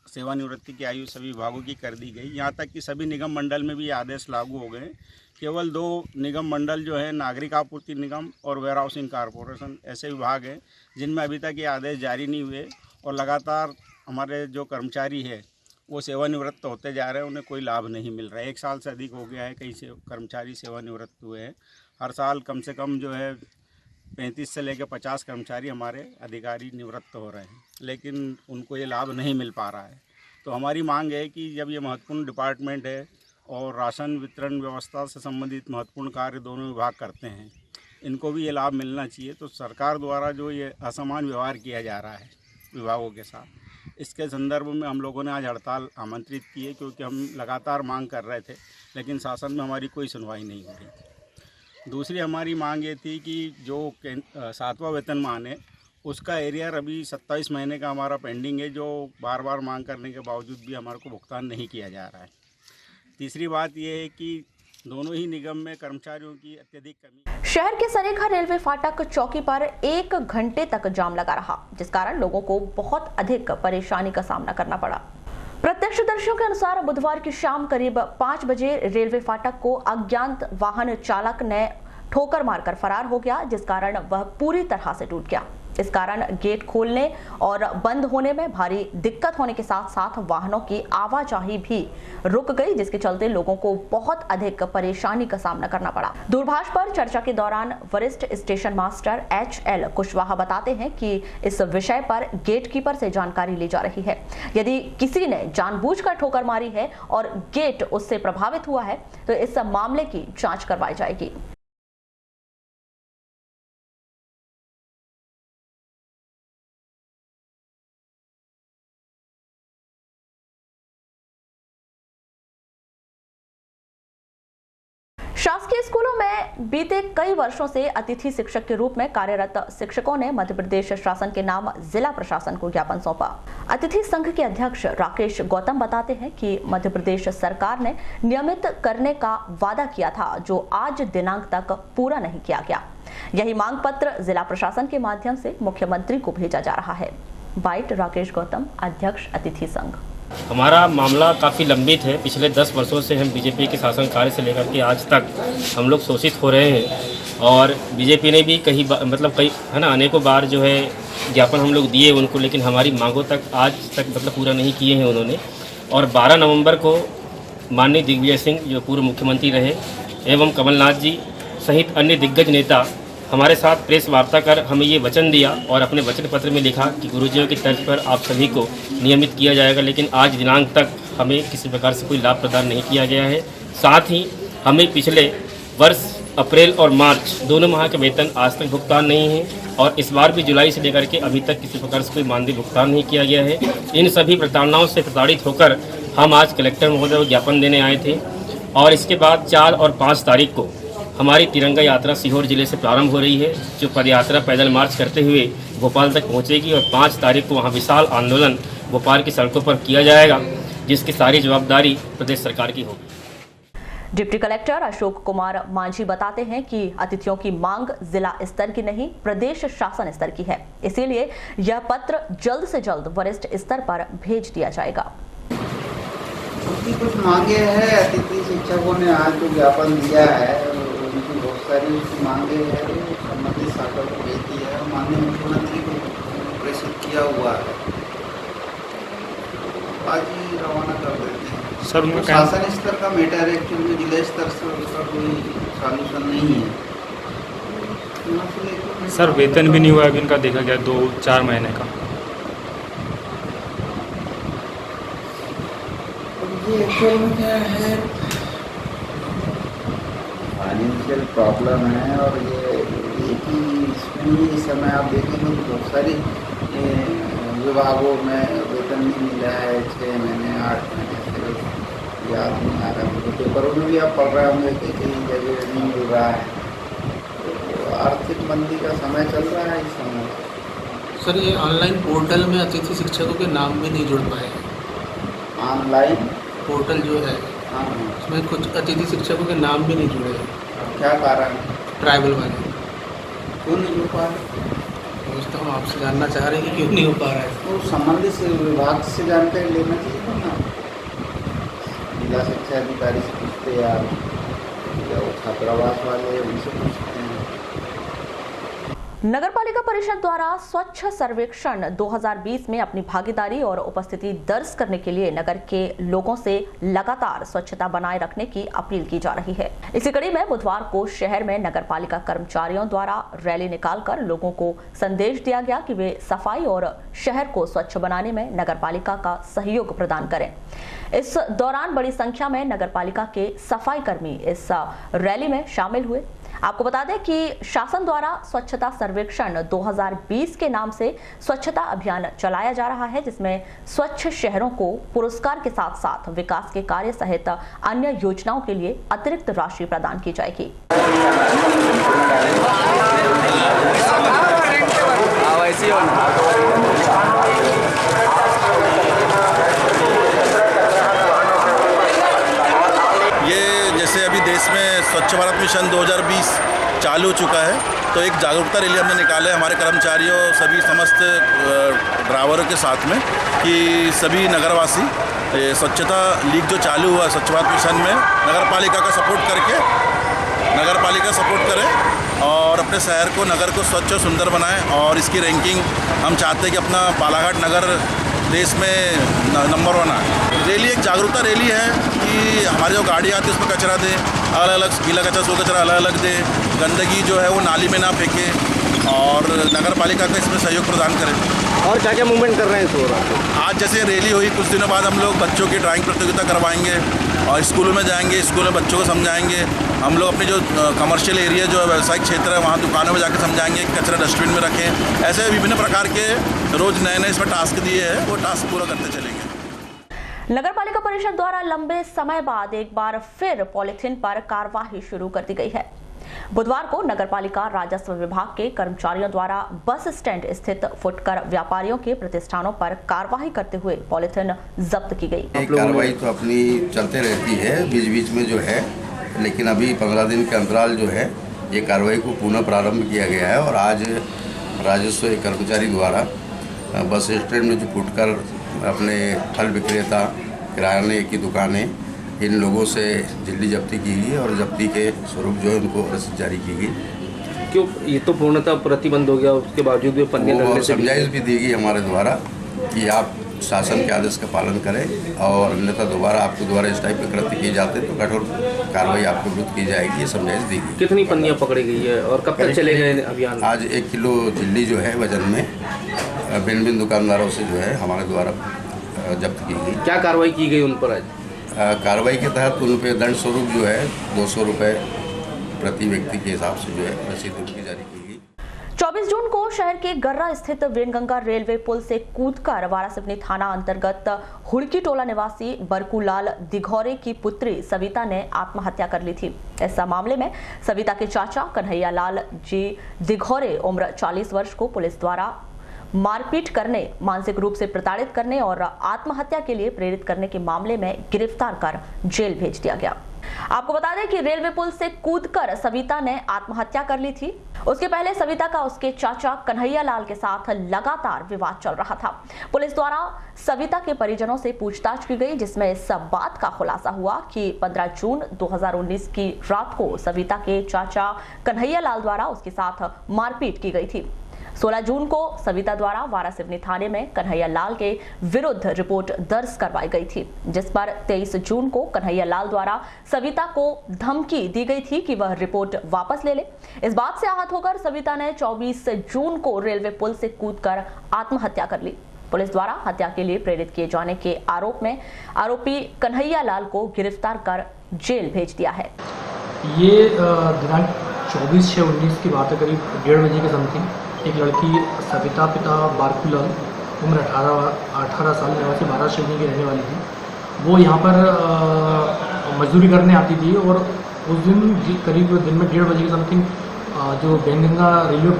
सेवानिवृत्ति की आयु सभी विभागों की कर दी गई। यहाँ तक कि सभी निगम मंडल में भी ये आदेश लागू हो गए। केवल 2 निगम मंडल जो है नागरिक आपूर्ति निगम और वेयर हाउसिंग कॉरपोरेशन, ऐसे विभाग हैं जिनमें अभी तक ये आदेश जारी नहीं हुए और लगातार हमारे जो कर्मचारी है वो सेवानिवृत्त होते जा रहे हैं, उन्हें कोई लाभ नहीं मिल रहा है। 1 साल से अधिक हो गया है कई से कर्मचारी सेवानिवृत्त हुए हैं। हर साल कम से कम जो है 35 से लेकर 50 कर्मचारी हमारे अधिकारी निवृत्त हो रहे हैं, लेकिन उनको ये लाभ नहीं मिल पा रहा है। तो हमारी मांग है कि जब ये महत्वपूर्ण डिपार्टमेंट है और राशन वितरण व्यवस्था से संबंधित महत्वपूर्ण कार्य दोनों विभाग करते हैं, इनको भी ये लाभ मिलना चाहिए। तो सरकार द्वारा जो ये असमान व्यवहार किया जा रहा है विभागों के साथ, इसके संदर्भ में हम लोगों ने आज हड़ताल आमंत्रित की है, क्योंकि हम लगातार मांग कर रहे थे लेकिन शासन में हमारी कोई सुनवाई नहीं हो रही। दूसरी हमारी मांग ये थी कि जो 7वां वेतनमान है उसका एरियर अभी 27 महीने का हमारा पेंडिंग है, जो बार बार मांग करने के बावजूद भी हमारे को भुगतान नहीं किया जा रहा है। तीसरी बात यह है कि दोनों ही निगम में कर्मचारियों की अत्यधिक कमी। शहर के सरेखा रेलवे फाटक चौकी पर 1 घंटे तक जाम लगा रहा, जिस कारण लोगों को बहुत अधिक परेशानी का सामना करना पड़ा। प्रत्यक्षदर्शियों के अनुसार बुधवार की शाम करीब 5 बजे रेलवे फाटक को अज्ञात वाहन चालक ने ठोकर मारकर फरार हो गया, जिस कारण वह पूरी तरह से टूट गया। इस कारण गेट खोलने और बंद होने में भारी दिक्कत होने के साथ साथ वाहनों की आवाजाही भी रुक गई, जिसके चलते लोगों को बहुत अधिक परेशानी का सामना करना पड़ा। दूरभाष पर चर्चा के दौरान वरिष्ठ स्टेशन मास्टर HL कुशवाहा बताते हैं कि इस विषय पर गेटकीपर से जानकारी ली जा रही है। यदि किसी ने जानबूझकर ठोकर मारी है और गेट उससे प्रभावित हुआ है तो इस मामले की जांच करवाई जाएगी। शासकीय स्कूलों में बीते कई वर्षों से अतिथि शिक्षक के रूप में कार्यरत शिक्षकों ने मध्य प्रदेश शासन के नाम जिला प्रशासन को ज्ञापन सौंपा। अतिथि संघ के अध्यक्ष राकेश गौतम बताते हैं कि मध्य प्रदेश सरकार ने नियमित करने का वादा किया था, जो आज दिनांक तक पूरा नहीं किया गया। यही मांग पत्र जिला प्रशासन के माध्यम से मुख्यमंत्री को भेजा जा रहा है। बाइट राकेश गौतम, अध्यक्ष अतिथि संघ। हमारा मामला काफ़ी लंबित है। पिछले 10 वर्षों से हम बीजेपी के शासन कार्य से लेकर के आज तक हम लोग शोषित हो रहे हैं और बीजेपी ने भी कई अनेकों बार जो है ज्ञापन हम लोग दिए उनको, लेकिन हमारी मांगों तक आज तक पूरा नहीं किए हैं उन्होंने। और 12 नवंबर को माननीय दिग्विजय सिंह जो पूर्व मुख्यमंत्री रहे एवं कमलनाथ जी सहित अन्य दिग्गज नेता हमारे साथ प्रेस वार्ता कर हमें ये वचन दिया और अपने वचन पत्र में लिखा कि गुरुजियों की तर्ज पर आप सभी को नियमित किया जाएगा, लेकिन आज दिनांक तक हमें किसी प्रकार से कोई लाभ प्रदान नहीं किया गया है। साथ ही हमें पिछले वर्ष अप्रैल और मार्च दोनों माह के वेतन आज तक भुगतान नहीं है और इस बार भी जुलाई से लेकर के अभी तक किसी प्रकार से कोई मानदेय भुगतान नहीं किया गया है। इन सभी प्रताड़नाओं से प्रताड़ित होकर हम आज कलेक्टर महोदय को ज्ञापन देने आए थे और इसके बाद 4 और 5 तारीख को हमारी तिरंगा यात्रा सीहोर जिले से प्रारंभ हो रही है, जो पदयात्रा पैदल मार्च करते हुए भोपाल तक पहुंचेगी और 5 तारीख को वहां विशाल आंदोलन भोपाल की सड़कों पर किया जाएगा, जिसकी सारी जवाबदारी प्रदेश सरकार की होगी। डिप्टी कलेक्टर अशोक कुमार मांझी बताते हैं कि अतिथियों की मांग जिला स्तर की नहीं, प्रदेश शासन स्तर की है, इसीलिए यह पत्र जल्द से जल्द वरिष्ठ स्तर पर भेज दिया जाएगा। कुछ मांगे हैं, अतिथि शिक्षकों ने आज जो ज्ञापन दिया है उनकी बहुत सारी मांगे हैं, संबंधित शाखा को भेज दी है, माननीय मुख्यमंत्री को प्रेषित किया हुआ है, आज ही रवाना कर देते हैं। सर तो शासन स्तर का मैटर है, क्योंकि जिला स्तर से उसका कोई सॉल्यूशन नहीं है। सर वेतन भी नहीं हुआ अभी इनका, देखा गया 2-4 महीने का। ये एक्चुअल में क्या है, फाइनेंशियल प्रॉब्लम है और ये एक ही इसमें इस समय आप देखेंगे बहुत सारी विभागों में वेतन नहीं मिला है, 6 महीने 8 महीने से याद नहीं आ रहा है। पेपरों में भी आप पढ़ रहे होंगे कि कहीं जगह नहीं मिल रहा है, तो आर्थिक मंदी का समय चल रहा है इस समय। सर ये ऑनलाइन पोर्टल में अतिथि शिक्षकों के नाम भी नहीं जुड़ पाए। ऑनलाइन पोर्टल जो है उसमें कुछ अतिथि शिक्षकों के नाम भी नहीं जुड़े। क्या कारण? ट्राइबल वाले। क्यों नहीं हो पा रहे? तो हम आपसे जानना चाह रहे हैं कि क्यों नहीं हो पा रहा है। तो संबंधित विभाग से जानकारी लेना चाहिए ना, जिला शिक्षा अधिकारी से पूछते या छात्रावास वाले उनसे पूछते हैं। नगरपालिका परिषद द्वारा स्वच्छ सर्वेक्षण 2020 में अपनी भागीदारी और उपस्थिति दर्ज करने के लिए नगर के लोगों से लगातार स्वच्छता बनाए रखने की अपील की जा रही है। इसी कड़ी में बुधवार को शहर में नगरपालिका कर्मचारियों द्वारा रैली निकालकर लोगों को संदेश दिया गया कि वे सफाई और शहर को स्वच्छ बनाने में नगरपालिका का सहयोग प्रदान करें। इस दौरान बड़ी संख्या में नगरपालिका के सफाई कर्मी इस रैली में शामिल हुए। आपको बता दें कि शासन द्वारा स्वच्छता सर्वेक्षण 2020 के नाम से स्वच्छता अभियान चलाया जा रहा है, जिसमें स्वच्छ शहरों को पुरस्कार के साथ साथ विकास के कार्य सहित अन्य योजनाओं के लिए अतिरिक्त राशि प्रदान की जाएगी। ये जैसे अभी देश में स्वच्छ भारत मिशन 2020 चालू हो चुका है, तो एक जागरूकता रैली हमने निकाला है हमारे कर्मचारियों सभी समस्त ड्राइवरों के साथ में कि सभी नगरवासी स्वच्छता लीग जो चालू हुआ स्वच्छ भारत मिशन में नगर पालिका का सपोर्ट करें और अपने शहर को नगर को स्वच्छ और सुंदर बनाएं। और इसकी रैंकिंग हम चाहते हैं कि अपना बालाघाट नगर देश में नंबर 1 आए। रैली एक जागरूकता रैली है कि हमारी जो गाड़ी आती है उसमें कचरा दें, अलग अलग गीला कचरा सूखा कचरा अलग अलग दें, गंदगी जो है वो नाली में ना फेंकें और नगर पालिका का इसमें सहयोग प्रदान करें। और क्या क्या मूवमेंट कर रहे हैं इस दौरान? आज जैसे रैली हुई, कुछ दिनों बाद हम लोग बच्चों की ड्राइंग प्रतियोगिता करवाएंगे और स्कूलों में जाएंगे, स्कूल में बच्चों को समझाएंगे। हम लोग अपने जो कमर्शियल एरिया जो है व्यावसायिक क्षेत्र है वहाँ दुकानों में जाकर समझाएंगे कि कचरा डस्टबिन में रखें। ऐसे विभिन्न प्रकार के रोज़ नए नए इसमें टास्क दिए हैं, वो टास्क पूरा करते चलेंगे। नगर पालिका परिषद द्वारा लंबे समय बाद एक बार फिर पॉलीथीन पर कार्रवाई शुरू कर दी गई है। बुधवार को नगर पालिका राजस्व विभाग के कर्मचारियों द्वारा बस स्टैंड स्थित फुटकर व्यापारियों के प्रतिष्ठानों पर कार्रवाई करते हुए पॉलीथीन जब्त की गई। कार्रवाई तो अपनी चलते रहती है बीच बीच में जो है, लेकिन अभी 15 दिन के अंतराल जो है ये कार्रवाई को पुनः प्रारंभ किया गया है। और आज राजस्व कर्मचारी द्वारा बस स्टैंड में जो फुटकर अपने फल विक्रेता, किराने की दुकानें, इन लोगों से झिल्ली जब्ती की गई और जब्ती के स्वरूप जो है उनको रसीद जारी की गई। क्यों ये तो पूर्णतः प्रतिबंध हो गया, उसके बावजूद भी पन्ने लगने से समझाइश भी दी गई हमारे द्वारा कि आप शासन के आदेश का पालन करें और अन्यथा दोबारा आपके द्वारा इस टाइप के कृत्य किए जाते तो कठोर कार्रवाई आपके विरुद्ध की जाएगी, ये समझाइश दी गई। कितनी पन्नियाँ पकड़ी गई है और कब तक चलेगा अभियान? आज 1 किलो झिल्ली जो है वजन में भिन्न भिन्न दुकानदारों से जो है हमारे द्वारा जब्त की गई। क्या कार्रवाई की गई उन पर आज? कार्रवाई के तहत उन पर दंड स्वरूप जो है 200 रुपये प्रति व्यक्ति के हिसाब से जो है रसीद उनकी जारी की गई। 24 जून को शहर के गर्रा स्थित वेनगंगा रेलवे पुल से कूदकर वारासिवनी थाना अंतर्गत हुड़की टोला निवासी बरकूलाल दिघौरे की पुत्री सविता ने आत्महत्या कर ली थी। इस मामले में सविता के चाचा कन्हैया लाल जी दिघौरे उम्र 40 वर्ष को पुलिस द्वारा मारपीट करने, मानसिक रूप से प्रताड़ित करने और आत्महत्या के लिए प्रेरित करने के मामले में गिरफ्तार कर जेल भेज दिया गया। आपको बता दें कि रेलवे पुल से कूदकर सविता ने आत्महत्या कर ली थी। उसके पहले सविता का उसके चाचा कन्हैया लाल के साथ लगातार विवाद चल रहा था। पुलिस द्वारा सविता के परिजनों से पूछताछ की गई, जिसमें इस बात का खुलासा हुआ कि 15 जून 2019 की रात को सविता के चाचा कन्हैया लाल द्वारा उसके साथ मारपीट की गई थी। 16 जून को सविता द्वारा वारासिवनी थाने में कन्हैया लाल के विरुद्ध रिपोर्ट दर्ज करवाई गई थी, जिस पर 23 जून को कन्हैया लाल द्वारा सविता को धमकी दी गई थी कि वह रिपोर्ट वापस ले ले। इस बात से आहत होकर सविता ने 24 जून को रेलवे पुल से कूदकर आत्महत्या कर ली। पुलिस द्वारा हत्या के लिए प्रेरित किए जाने के आरोप में आरोपी कन्हैया लाल को गिरफ्तार कर जेल भेज दिया है। ये दिनांक 24/6/19 की बात है, करीब 1:30 बजे के समथिंग एक लड़की सविता पिता बारकूलाल उम्र 18 साल निवासी वारासिवनी की रहने वाली थी। वो यहाँ पर मजदूरी करने आती थी और उस दिन करीब दिन में 1:30 बजे के समथिंग जो वेनगंगा रेलवे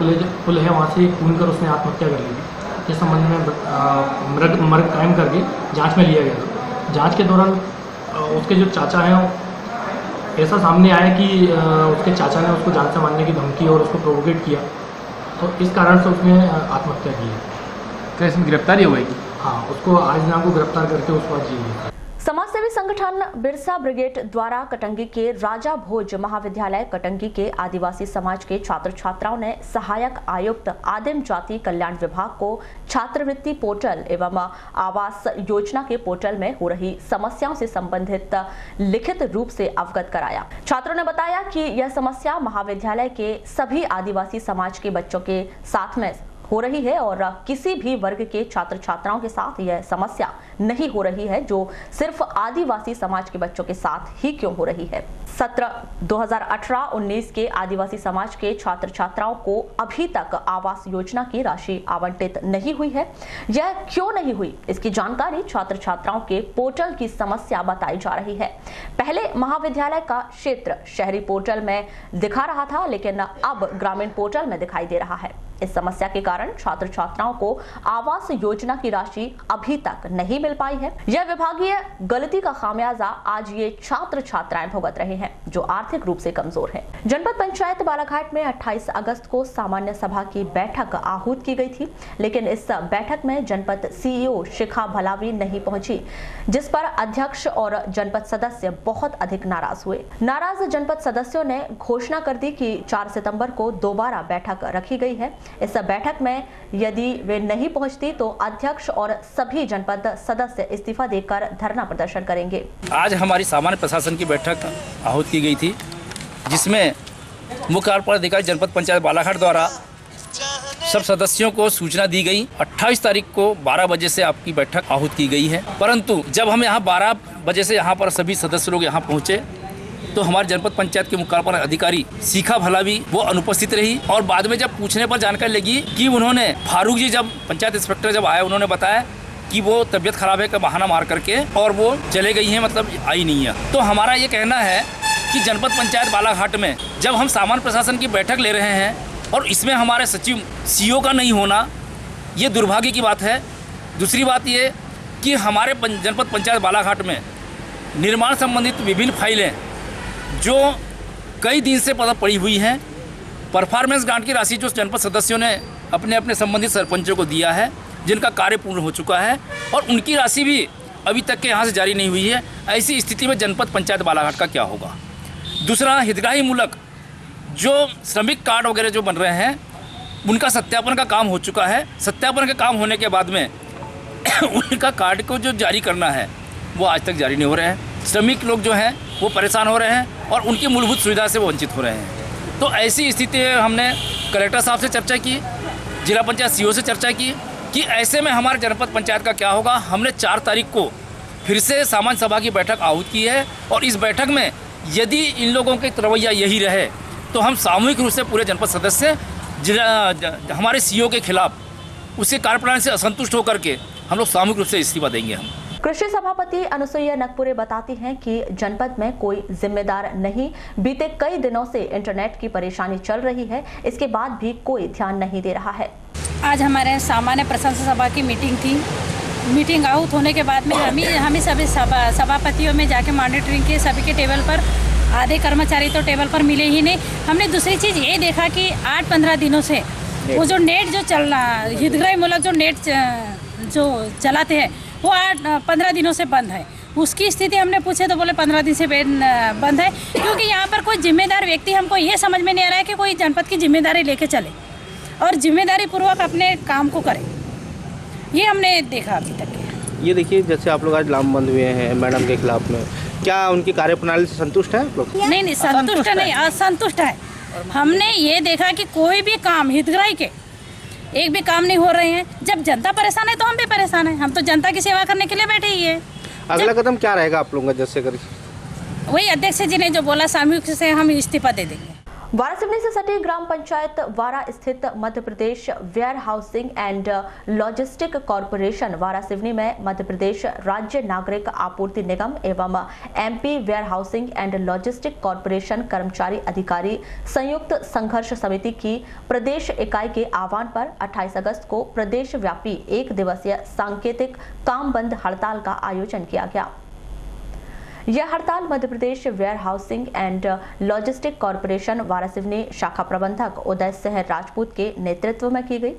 पुल है वहाँ से कूदकर उसने आत्महत्या कर ली थी। इस संबंध में मर्ग कायम करके जांच में लिया गया था। जांच के दौरान उसके जो चाचा हैं ऐसा सामने आया कि उसके चाचा ने उसको जान से मारने की धमकी और उसको प्रोवोकेट किया, तो इस कारण से उसने आत्महत्या की है। क्या इसमें गिरफ्तारी हुई? हाँ, उसको आज नाम को गिरफ्तार करके उसके बाद जेल भेजा। समाजसेवी संगठन बिरसा ब्रिगेड द्वारा कटंगी के राजा भोज महाविद्यालय कटंगी के आदिवासी समाज के छात्र छात्राओं ने सहायक आयुक्त आदिम जाति कल्याण विभाग को छात्रवृत्ति पोर्टल एवं आवास योजना के पोर्टल में हो रही समस्याओं से संबंधित लिखित रूप से अवगत कराया। छात्रों ने बताया कि यह समस्या महाविद्यालय के सभी आदिवासी समाज के बच्चों के साथ में हो रही है और किसी भी वर्ग के छात्र छात्राओं के साथ यह समस्या नहीं हो रही है, जो सिर्फ आदिवासी समाज के बच्चों के साथ ही क्यों हो रही है। सत्र 2018-19 के आदिवासी समाज के छात्र छात्राओं को अभी तक आवास योजना की राशि आवंटित नहीं हुई है। यह क्यों नहीं हुई, इसकी जानकारी छात्र छात्राओं के पोर्टल की समस्या बताई जा रही है। पहले महाविद्यालय का क्षेत्र शहरी पोर्टल में दिखा रहा था, लेकिन अब ग्रामीण पोर्टल में दिखाई दे रहा है। इस समस्या के कारण छात्र छात्राओं को आवास योजना की राशि अभी तक नहीं मिल पाई है। यह विभागीय गलती का खामियाजा आज ये छात्र छात्राएं भुगत रहे हैं जो आर्थिक रूप से कमजोर हैं। जनपद पंचायत बालाघाट में 28 अगस्त को सामान्य सभा की बैठक आहूत की गई थी, लेकिन इस बैठक में जनपद सीईओ शिखा भलावी नहीं पहुंची, जिस पर अध्यक्ष और जनपद सदस्य बहुत अधिक नाराज हुए। नाराज जनपद सदस्यों ने घोषणा कर दी कि 4 सितंबर को दोबारा बैठक रखी गई है। इस बैठक में यदि वे नहीं पहुंचती तो अध्यक्ष और सभी जनपद सदस्य इस्तीफा देकर धरना प्रदर्शन करेंगे। आज हमारी सामान्य प्रशासन की बैठक आहूत की गई थी, जिसमें मुख्य कार्यपालन अधिकारी जनपद पंचायत बालाघाट द्वारा सब सदस्यों को सूचना दी गई। 28 तारीख को 12 बजे से आपकी बैठक आहूत की गई है, परंतु जब हम यहाँ 12 बजे से यहाँ पर सभी सदस्य लोग यहाँ पहुँचे तो हमारे जनपद पंचायत के मुख्य कार्यपालन अधिकारी शिखा भलावी वो अनुपस्थित रही। और बाद में जब पूछने पर जानकारी लगी कि उन्होंने फारूक जी जब पंचायत इंस्पेक्टर जब आए, उन्होंने बताया कि वो तबीयत खराब है का बहाना मार करके और वो चले गई हैं, मतलब आई नहीं है। तो हमारा ये कहना है कि जनपद पंचायत बालाघाट में जब हम सामान्य प्रशासन की बैठक ले रहे हैं और इसमें हमारे सचिव सीईओ का नहीं होना, ये दुर्भाग्य की बात है। दूसरी बात ये कि हमारे जनपद पंचायत बालाघाट में निर्माण संबंधित विभिन्न फाइलें जो कई दिन से पड़ी हुई हैं, परफॉर्मेंस ग्रांट की राशि जो जनपद सदस्यों ने अपने अपने संबंधित सरपंचों को दिया है, जिनका कार्य पूर्ण हो चुका है और उनकी राशि भी अभी तक के यहाँ से जारी नहीं हुई है। ऐसी स्थिति में जनपद पंचायत बालाघाट का क्या होगा। दूसरा, हितग्राही मूलक जो श्रमिक कार्ड वगैरह जो बन रहे हैं, उनका सत्यापन का काम हो चुका है। सत्यापन का काम होने के बाद में उनका कार्ड को जो जारी करना है वो आज तक जारी नहीं हो रहे हैं। श्रमिक लोग जो हैं वो परेशान हो रहे हैं और उनकी मूलभूत सुविधा से वो वंचित हो रहे हैं। तो ऐसी स्थिति में हमने कलेक्टर साहब से चर्चा की, जिला पंचायत सीईओ से चर्चा की कि ऐसे में हमारे जनपद पंचायत का क्या होगा। हमने 4 तारीख को फिर से सामान्य सभा की बैठक आहूत की है और इस बैठक में यदि इन लोगों का रवैया यही रहे तो हम सामूहिक रूप से पूरे जनपद सदस्य हमारे सीईओ के खिलाफ उसके कार्यप्रणाली से असंतुष्ट होकर के हम लोग सामूहिक रूप से इस्तीफा देंगे। हम कृषि सभापति अनुसुईया नकपुरे बताती हैं कि जनपद में कोई जिम्मेदार नहीं, बीते कई दिनों से इंटरनेट की परेशानी चल रही है, इसके बाद भी कोई ध्यान नहीं दे रहा है। आज हमारे सामान्य प्रशासन सभा की मीटिंग थी। मीटिंग आउट होने के बाद में हमें सभी सभापतियों में जाके मॉनिटरिंग की, सभी के टेबल पर आधे कर्मचारी तो टेबल पर मिले ही नहीं। हमने दूसरी चीज़ ये देखा कि 8-15 दिनों से वो जो नेट जो चल रहा, हितग्राही मूलक जो नेट जो चलाते हैं वो 8-15 दिनों से बंद है। उसकी स्थिति हमने पूछे तो बोले 15 दिन से बंद है, क्योंकि यहाँ पर कोई जिम्मेदार व्यक्ति हमको ये समझ में नहीं आ रहा है कि कोई जनपद की जिम्मेदारी लेके चले और जिम्मेदारी पूर्वक अपने काम को करे। ये हमने देखा अभी तक। ये देखिए, जैसे आप लोग आज लामबंद हुए हैं मैडम के खिलाफ में, क्या उनकी कार्यप्रणाली से संतुष्ट है आप लोग? नहीं, संतुष्ट नहीं, असंतुष्ट है। हमने ये देखा कि कोई भी काम हितग्राही के एक भी काम नहीं हो रहे हैं। जब जनता परेशान है तो हम भी परेशान हैं। हम तो जनता की सेवा करने के लिए बैठे ही है। अगला कदम क्या रहेगा आप लोगों का? जैसे कर वही अध्यक्ष जी ने जो बोला, सामूहिक से हम इस्तीफा दे देंगे। वारासिवनी से सटी ग्राम पंचायत वारा स्थित Madhya Pradesh warehousing and logistic corporation Waraseoni में मध्य प्रदेश राज्य नागरिक आपूर्ति निगम एवं MP warehousing and logistic corporation कर्मचारी अधिकारी संयुक्त संघर्ष समिति की प्रदेश इकाई के आह्वान पर 28 अगस्त को प्रदेश व्यापी 1 दिवसीय सांकेतिक काम बंद हड़ताल का आयोजन किया गया। यह हड़ताल Madhya Pradesh warehousing and logistic corporation Waraseoni शाखा प्रबंधक उदय सिंह राजपूत के नेतृत्व में की गई,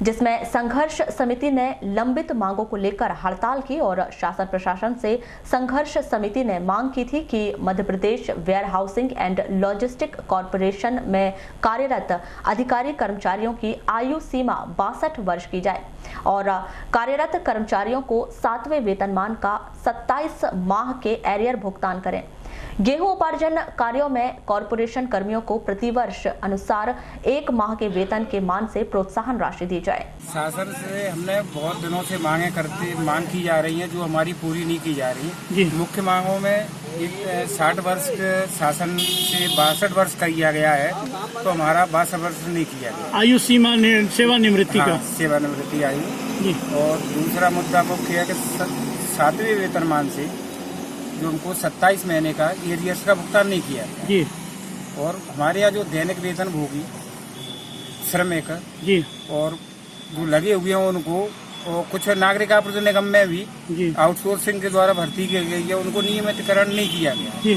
जिसमें संघर्ष समिति ने लंबित मांगों को लेकर हड़ताल की और शासन प्रशासन से संघर्ष समिति ने मांग की थी कि Madhya Pradesh warehousing and logistic corporation में कार्यरत अधिकारी कर्मचारियों की आयु सीमा 62 वर्ष की जाए और कार्यरत कर्मचारियों को 7वें वेतनमान का 27 माह के एरियर भुगतान करें। गेहूं उपार्जन कार्यों में कॉरपोरेशन कर्मियों को प्रतिवर्ष अनुसार 1 माह के वेतन के मान से प्रोत्साहन राशि दी जाए। शासन से हमने बहुत दिनों से मांग की जा रही है, जो हमारी पूरी नहीं की जा रही है। मुख्य मांगों में 60 वर्ष के शासन से 62 वर्ष किया गया है, तो हमारा 62 वर्ष नहीं किया गया। आयु सीमा सेवानिवृत्ति का सेवानिवृत्ति आयु। और दूसरा मुद्दा मुख्य है कि 7वें वेतनमान से जो उनको 27 महीने का एरियर्स का भुगतान नहीं किया जी। और हमारे यहाँ जो दैनिक वेतन भोगी श्रमिक जी और जो लगे हुए हैं उनको, और कुछ नागरिक आपूर्ति निगम में भी आउटसोर्सिंग के द्वारा भर्ती की गई है, उनको नियमितकरण नहीं किया गया। जी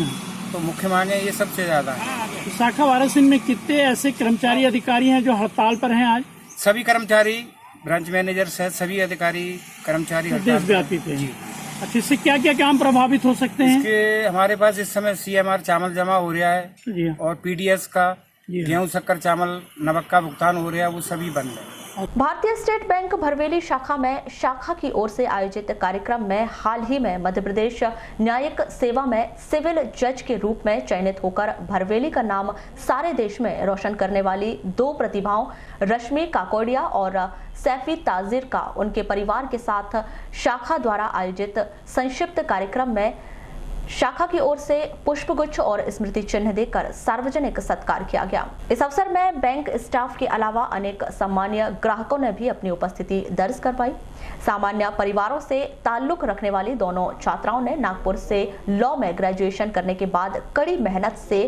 तो मुख्य मांग है ये सबसे ज्यादा है। तो शाखा वाराणसी में कितने ऐसे कर्मचारी अधिकारी हैं जो हड़ताल पर हैं आज? सभी कर्मचारी, ब्रांच मैनेजर सहित सभी अधिकारी कर्मचारी देशव्यापी थे। अच्छा, इससे क्या क्या काम प्रभावित हो सकते हैं? इसके हमारे पास इस समय CMR चावल जमा हो रहा है और PDS का गेहूं शक्कर चावल नमक का भुगतान हो रहा है, वो सभी बंद है। भारतीय स्टेट बैंक भरवेली शाखा में शाखा की ओर से आयोजित कार्यक्रम में हाल ही में मध्य प्रदेश न्यायिक सेवा में सिविल जज के रूप में चयनित होकर भरवेली का नाम सारे देश में रोशन करने वाली 2 प्रतिभाओं रश्मि काकोडिया और सैफी ताजिर का उनके परिवार के साथ शाखा द्वारा आयोजित संक्षिप्त कार्यक्रम में शाखा की ओर से पुष्पगुच्छ और स्मृति चिन्ह देकर सार्वजनिक सत्कार किया गया। इस अवसर में बैंक स्टाफ के अलावा अनेक सम्मानीय ग्राहकों ने भी अपनी उपस्थिति दर्ज करवाई। सामान्य परिवारों से ताल्लुक रखने वाली दोनों छात्राओं ने नागपुर से लॉ में ग्रेजुएशन करने के बाद कड़ी मेहनत से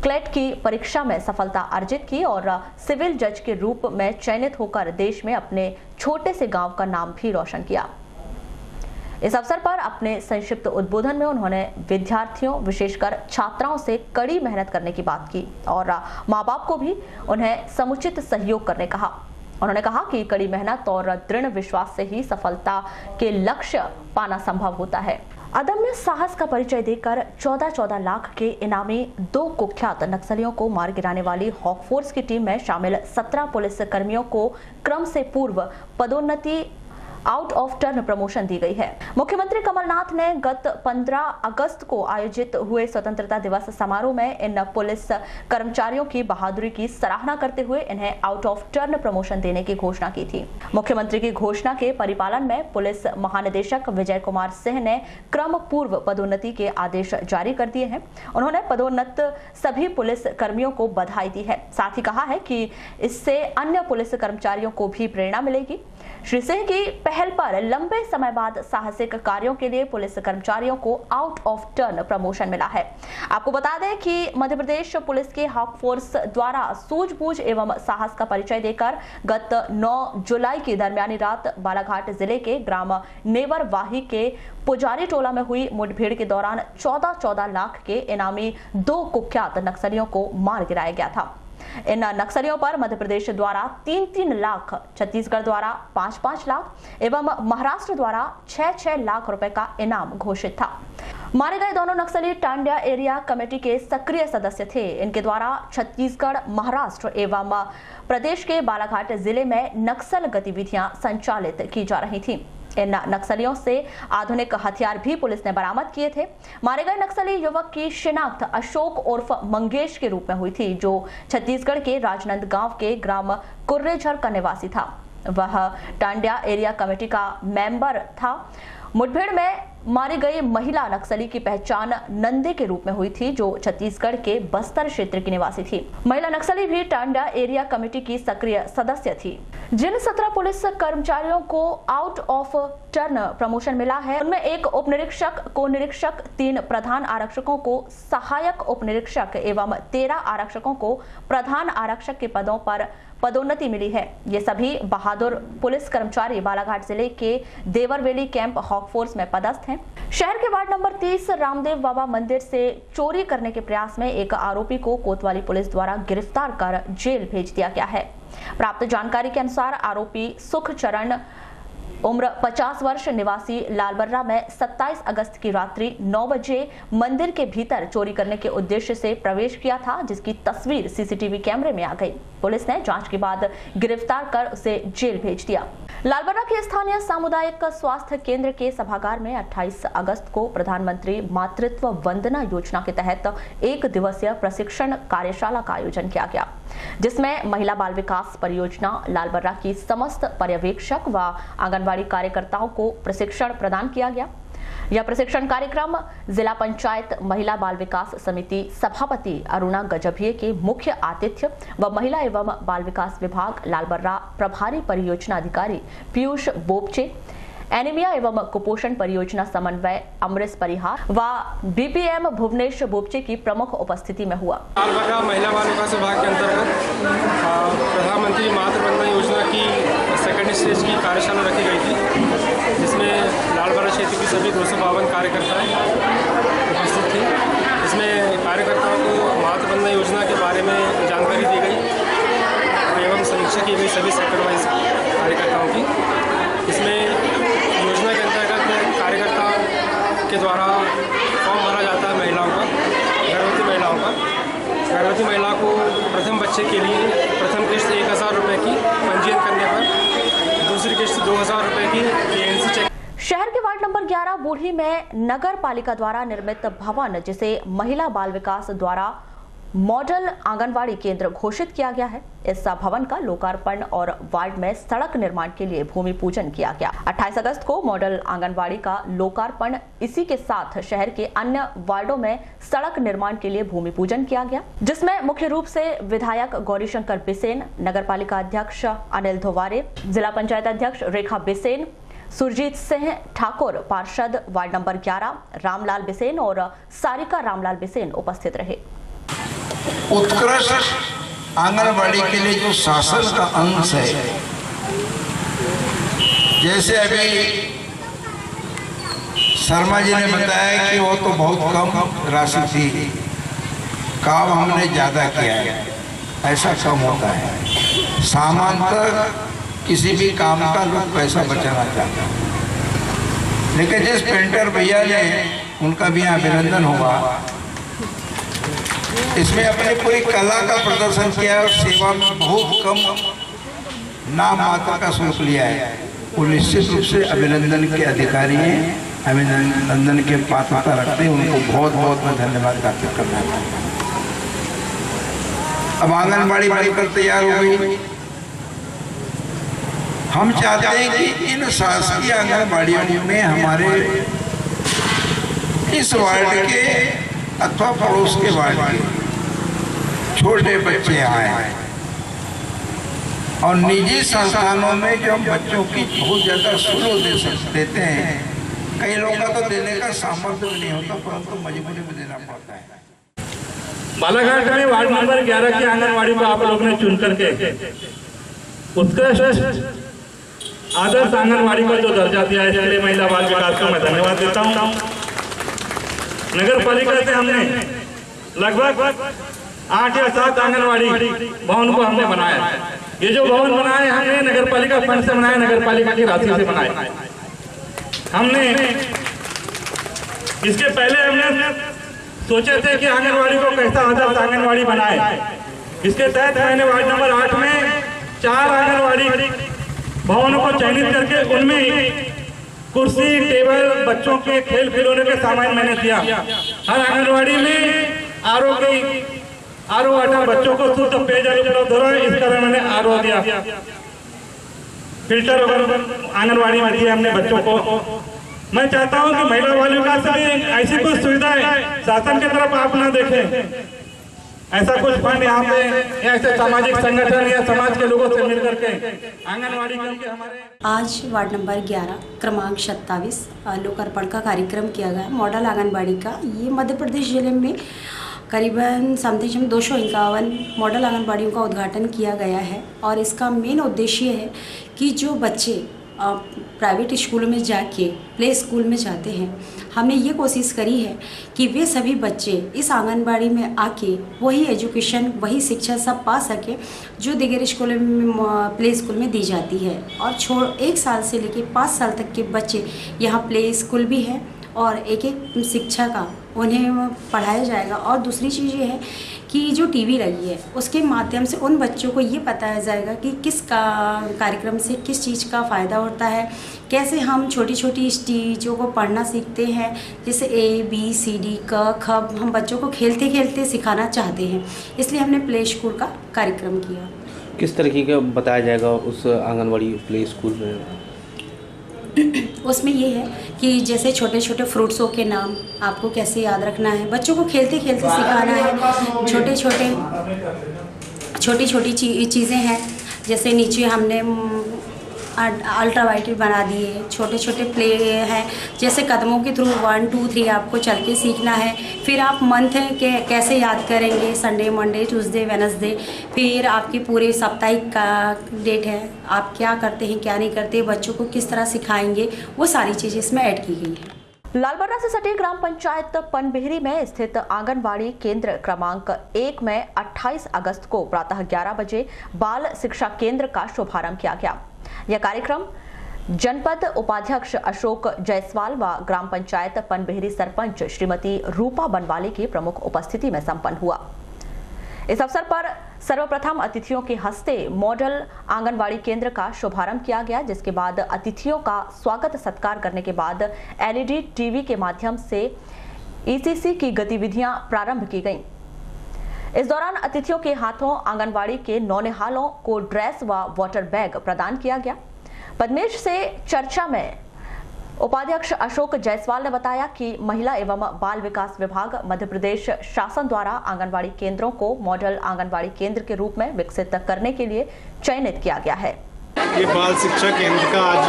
क्लेट की परीक्षा में सफलता अर्जित की और सिविल जज के रूप में चयनित होकर देश में अपने छोटे से गाँव का नाम भी रोशन किया। इस अवसर पर अपने संक्षिप्त उद्बोधन में उन्होंने विद्यार्थियों विशेषकर छात्राओं से कड़ी मेहनत करने की बात की और माँ बाप को भी उन्हें समुचित सहयोग करने कहा। उन्होंने कहा कि कड़ी मेहनत और दृढ़ विश्वास से ही सफलता के लक्ष्य पाना संभव होता है। अदम्य साहस का परिचय देकर 14-14 लाख के इनामी 2 कुख्यात नक्सलियों को मार गिराने वाली हॉक फोर्स की टीम में शामिल 17 पुलिस कर्मियों को क्रम से पूर्व पदोन्नति आउट ऑफ टर्न प्रमोशन दी गई है। मुख्यमंत्री कमलनाथ ने गत 15 अगस्त को आयोजित हुए स्वतंत्रता दिवस समारोह में इन पुलिस कर्मचारियों की बहादुरी की सराहना करते हुए इन्हें आउट ऑफ टर्न प्रमोशन देने की घोषणा की थी। मुख्यमंत्री की घोषणा के परिपालन में पुलिस महानिदेशक विजय कुमार सिंह ने क्रम पूर्व पदोन्नति के आदेश जारी कर दिए हैं। उन्होंने पदोन्नत सभी पुलिस कर्मियों को बधाई दी है। साथ ही कहा है कि इससे अन्य पुलिस कर्मचारियों को भी प्रेरणा मिलेगी। श्री सिंह की पहल पर लंबे समय बाद साहसिक कार्यों के लिए पुलिस कर्मचारियों को आउट ऑफ टर्न प्रमोशन मिला है। आपको बता दें कि मध्य प्रदेश पुलिस के हॉक फोर्स द्वारा सूझबूझ एवं साहस का परिचय देकर गत 9 जुलाई की दरमियानी रात बालाघाट जिले के ग्राम नेवरवाही के पुजारी टोला में हुई मुठभेड़ के दौरान 14-14 लाख के इनामी 2 कुख्यात नक्सलियों को मार गिराया गया था। इन नक्सलियों पर मध्य प्रदेश द्वारा 3-3 लाख, छत्तीसगढ़ द्वारा 5-5 लाख एवं महाराष्ट्र द्वारा 6-6 लाख रुपए का इनाम घोषित था। मारे गए दोनों नक्सली टांड्या एरिया कमेटी के सक्रिय सदस्य थे। इनके द्वारा छत्तीसगढ़, महाराष्ट्र एवं प्रदेश के बालाघाट जिले में नक्सल गतिविधियां संचालित की जा रही थी। इन नक्सलियों से आधुनिक हथियार भी पुलिस ने बरामद किए थे। मारे गए नक्सली युवक की शिनाख्त अशोक उर्फ मंगेश के रूप में हुई थी, जो छत्तीसगढ़ के राजनांदगांव के ग्राम कुर्रेझर का निवासी था। वह टांड्या एरिया कमेटी का मेंबर था। मुठभेड़ में मारी गई महिला नक्सली की पहचान नंदे के रूप में हुई थी, जो छत्तीसगढ़ के बस्तर क्षेत्र की निवासी थी। महिला नक्सली भी टांड्या एरिया कमेटी की सक्रिय सदस्य थी। जिन 17 पुलिस कर्मचारियों को आउट ऑफ टर्न प्रमोशन मिला है, उनमें एक उप निरीक्षक को निरीक्षक, 3 प्रधान आरक्षकों को सहायक उप निरीक्षक एवं 13 आरक्षकों को प्रधान आरक्षक के पदों पर पदोन्नति मिली है। ये सभी बहादुर पुलिस कर्मचारी बालाघाट जिले के देवरवेली कैंप हॉक फोर्स में पदस्थ हैं। शहर के वार्ड नंबर 30 रामदेव बाबा मंदिर से चोरी करने के प्रयास में एक आरोपी को कोतवाली पुलिस द्वारा गिरफ्तार कर जेल भेज दिया गया है। प्राप्त जानकारी के अनुसार आरोपी सुखचरण उम्र 50 वर्ष निवासी लालबर्रा में 27 अगस्त की रात्रि 9 बजे मंदिर के भीतर चोरी करने के उद्देश्य से प्रवेश किया था, जिसकी तस्वीर सीसीटीवी कैमरे में आ गई। पुलिस ने जांच के बाद गिरफ्तार कर उसे जेल भेज दिया। लालबर्रा के स्थानीय सामुदायिक स्वास्थ्य केंद्र के सभागार में 28 अगस्त को प्रधानमंत्री मातृत्व वंदना योजना के तहत 1 दिवसीय प्रशिक्षण कार्यशाला का आयोजन किया गया, जिसमें महिला बाल विकास परियोजना लालबर्रा की समस्त पर्यवेक्षक व आंगनबाड़ी कार्यकर्ताओं को प्रशिक्षण प्रदान किया गया। यह प्रशिक्षण कार्यक्रम जिला पंचायत महिला बाल विकास समिति सभापति अरुणा गजभिये के मुख्य आतिथ्य व महिला एवं बाल विकास विभाग लालबर्रा प्रभारी परियोजना अधिकारी पीयूष बोपचे, एनीमिया एवं कुपोषण परियोजना समन्वय अमृत परिहार व बीपीएम भुवनेश बोपचे की प्रमुख उपस्थिति में हुआ। महिला बाल विकास विभाग के अंतर्गत प्रधानमंत्री मातृ वंदना योजना की सेकेंड स्टेज की कार्यशाला रखी गई थी, जिसमें लालबाड़ा क्षेत्र की सभी 252 कार्यकर्ताएं उपस्थित थी। इसमें कार्यकर्ताओं को मातृ वंदना योजना के बारे में जानकारी दी गई एवं समीक्षा की गई सभी सेक्टर वाइज कार्यकर्ताओं की। इसमें योजना के अंतर्गत कार्यकर्ताओं के द्वारा फॉर्म भरा जाता है महिलाओं का, गर्भवती महिलाओं का। गर्भवती महिला को प्रथम बच्चे के लिए प्रथम किश्त 1000 रुपये की पंजीयन करने पर, दूसरी किश्त 2000 रुपये की एएनसी चेक। शहर के वार्ड नंबर 11 बूढ़ी में नगर पालिका द्वारा निर्मित भवन, जिसे महिला बाल विकास द्वारा मॉडल आंगनवाड़ी केंद्र घोषित किया गया है, इस भवन का लोकार्पण और वार्ड में सड़क निर्माण के लिए भूमि पूजन किया गया। 28 अगस्त को मॉडल आंगनवाड़ी का लोकार्पण, इसी के साथ शहर के अन्य वार्डों में सड़क निर्माण के लिए भूमि पूजन किया गया, जिसमें मुख्य रूप से विधायक गौरीशंकर बिसेन, नगर पालिका अध्यक्ष अनिल धोवारे, जिला पंचायत अध्यक्ष रेखा बिसेन, सुरजीत सिंह ठाकुर, पार्षद वार्ड नंबर 11 रामलाल बिसेन और सारिका रामलाल बिसेन उपस्थित रहे। उत्कृष्ट आंगनबाड़ी के लिए जो शासन का अंश है, जैसे अभी शर्मा जी ने बताया कि वो तो बहुत कम राशि थी, काम हमने ज़्यादा किया है, ऐसा कम होता है। सामान्यतः किसी भी काम का लोग पैसा बचाना चाहते हैं, लेकिन जिस पेंटर भैया ने, उनका भी यहाँ अभिनंदन होगा, इसमें अपनी पूरी कला का प्रदर्शन किया और सेवा में बहुत कम नाम मात्र का शुल्क लिया है। वो निश्चित रूप से अभिनंदन के अधिकारी हैं, अभिनंदन के पात्रता रखते हैं, उनको बहुत बहुत मैं धन्यवाद ज्ञापित करना चाहता हूँ। अब आंगनबाड़ी बनकर तैयार हो गई। हम चाहते हैं कि इन शासकीय आंगनबाड़ियों में हमारे इस वार्ड के अथवा पड़ोस के वार्ड के छोटे बच्चे आए, और निजी संस्थानों में जो हम बच्चों की बहुत ज़्यादा शुल्क देते हैं, कई लोगों का तो देने का सामर्थ्य नहीं होता, परंतु मजबूरी में देना पड़ता है। बालाघाट में वार्ड नंबर 11 की आंगनवाड़ी को आप लोगों ने चुन करके उत्कृष्ट आदर्श आंगनवाड़ी का जो दर्जा दिया है, इसके लिए महिला बाल विकास को मैं धन्यवाद देता हूँ। नगर पालिका से हमने लगभग 8 या 7 आंगनवाड़ी भवन को हमने बनाया। ये जो भवन बनाए हमने नगर पालिका फंड से बनाए, नगर पालिका की राशि से बनाए। हमने इसके पहले हमने सोचे थे कि आंगनवाड़ी को कैसा आदर्श आंगनवाड़ी बनाए। इसके तहत मैंने वार्ड नंबर 8 में 4 आंगनवाड़ी भवनों को चयनित करके उनमें कुर्सी, टेबल, बच्चों के खेल खिलौने के सामान मैंने दिया। हर आंगनवाड़ी में आरओ वाटर, बच्चों को शुद्ध पेयजल उपलब्ध हो रहा है, इस तरह मैंने आरओ दिया। फिल्टर आंगनवाड़ी में दिए हमने बच्चों को। मैं चाहता हूं कि महिला बाल विकास से ऐसी कुछ सुविधाएं शासन की तरफ आप ना देखें, ऐसा कुछ फंड यहाँ पे ऐसे सामाजिक संगठन या समाज के लोगों से मिलकर के आंगनवाड़ी के हमारे। आज वार्ड नंबर 11 क्रमांक 27 लोकार्पण का कार्यक्रम किया गया मॉडल आंगनबाड़ी का। ये मध्य प्रदेश जिले में करीबन 251 मॉडल आंगनबाड़ियों का उद्घाटन किया गया है, और इसका मेन उद्देश्य है कि जो बच्चे प्राइवेट स्कूलों में जाके प्ले स्कूल में जाते हैं, हमने ये कोशिश करी है कि वे सभी बच्चे इस आंगनबाड़ी में आके वही एजुकेशन, वही शिक्षा सब पा सके जो दिगर स्कूलों में प्ले स्कूल में दी जाती है। और 1 साल से लेकर 5 साल तक के बच्चे यहाँ प्ले स्कूल भी है, और एक शिक्षा का उन्हें पढ़ाया जाएगा। और दूसरी चीज़ ये है कि जो टीवी लगी है उसके माध्यम से उन बच्चों को ये बताया जाएगा कि किस कार्यक्रम से किस चीज़ का फ़ायदा होता है, कैसे हम छोटी छोटी चीज़ों को पढ़ना सीखते हैं, जैसे ABCD क ख हम बच्चों को खेलते खेलते सिखाना चाहते हैं, इसलिए हमने प्ले स्कूल का कार्यक्रम किया। किस तरीके का बताया जाएगा उस आंगनवाड़ी प्ले स्कूल में? उसमें ये है कि जैसे छोटे छोटे फ्रूट्सों के नाम आपको कैसे याद रखना है, बच्चों को खेलते खेलते सिखाना है। छोटी छोटी चीज़ें हैं, जैसे नीचे हमने अल्ट्रावायलेट बना दिए, छोटे छोटे प्ले हैं, जैसे कदमों के थ्रू 1 2 3 आपको चल के सीखना है। फिर आप मंथ के कैसे याद करेंगे, संडे मंडे ट्यूसडे वेडनेसडे, फिर आपकी पूरे साप्ताहिक का डेट है, आप क्या करते हैं क्या नहीं करते, बच्चों को किस तरह सिखाएंगे, वो सारी चीज़ें इसमें ऐड की गई है। लालबर्रा से सटी ग्राम पंचायत पनबिहरी में स्थित आंगनबाड़ी केंद्र क्रमांक 1 में 28 अगस्त को प्रातः 11 बजे बाल शिक्षा केंद्र का शुभारंभ किया गया। यह कार्यक्रम जनपद उपाध्यक्ष अशोक जायसवाल व ग्राम पंचायत पनबिहरी सरपंच श्रीमती रूपा बनवाली की प्रमुख उपस्थिति में संपन्न हुआ। इस अवसर पर सर्वप्रथम अतिथियों के हस्ते मॉडल आंगनबाड़ी केंद्र का शुभारंभ किया गया, जिसके बाद अतिथियों का स्वागत सत्कार करने के बाद एलईडी टीवी के माध्यम से ईसीसी की गतिविधियां प्रारंभ की गईं। इस दौरान अतिथियों के हाथों आंगनबाड़ी के नौनिहालों को ड्रेस व वाटर बैग प्रदान किया गया। पद्मेश से चर्चा में उपाध्यक्ष अशोक जायसवाल ने बताया कि महिला एवं बाल विकास विभाग मध्य प्रदेश शासन द्वारा आंगनबाड़ी केंद्रों को मॉडल आंगनबाड़ी केंद्र के रूप में विकसित करने के लिए चयनित किया गया है। ये बाल शिक्षा केंद्र का आज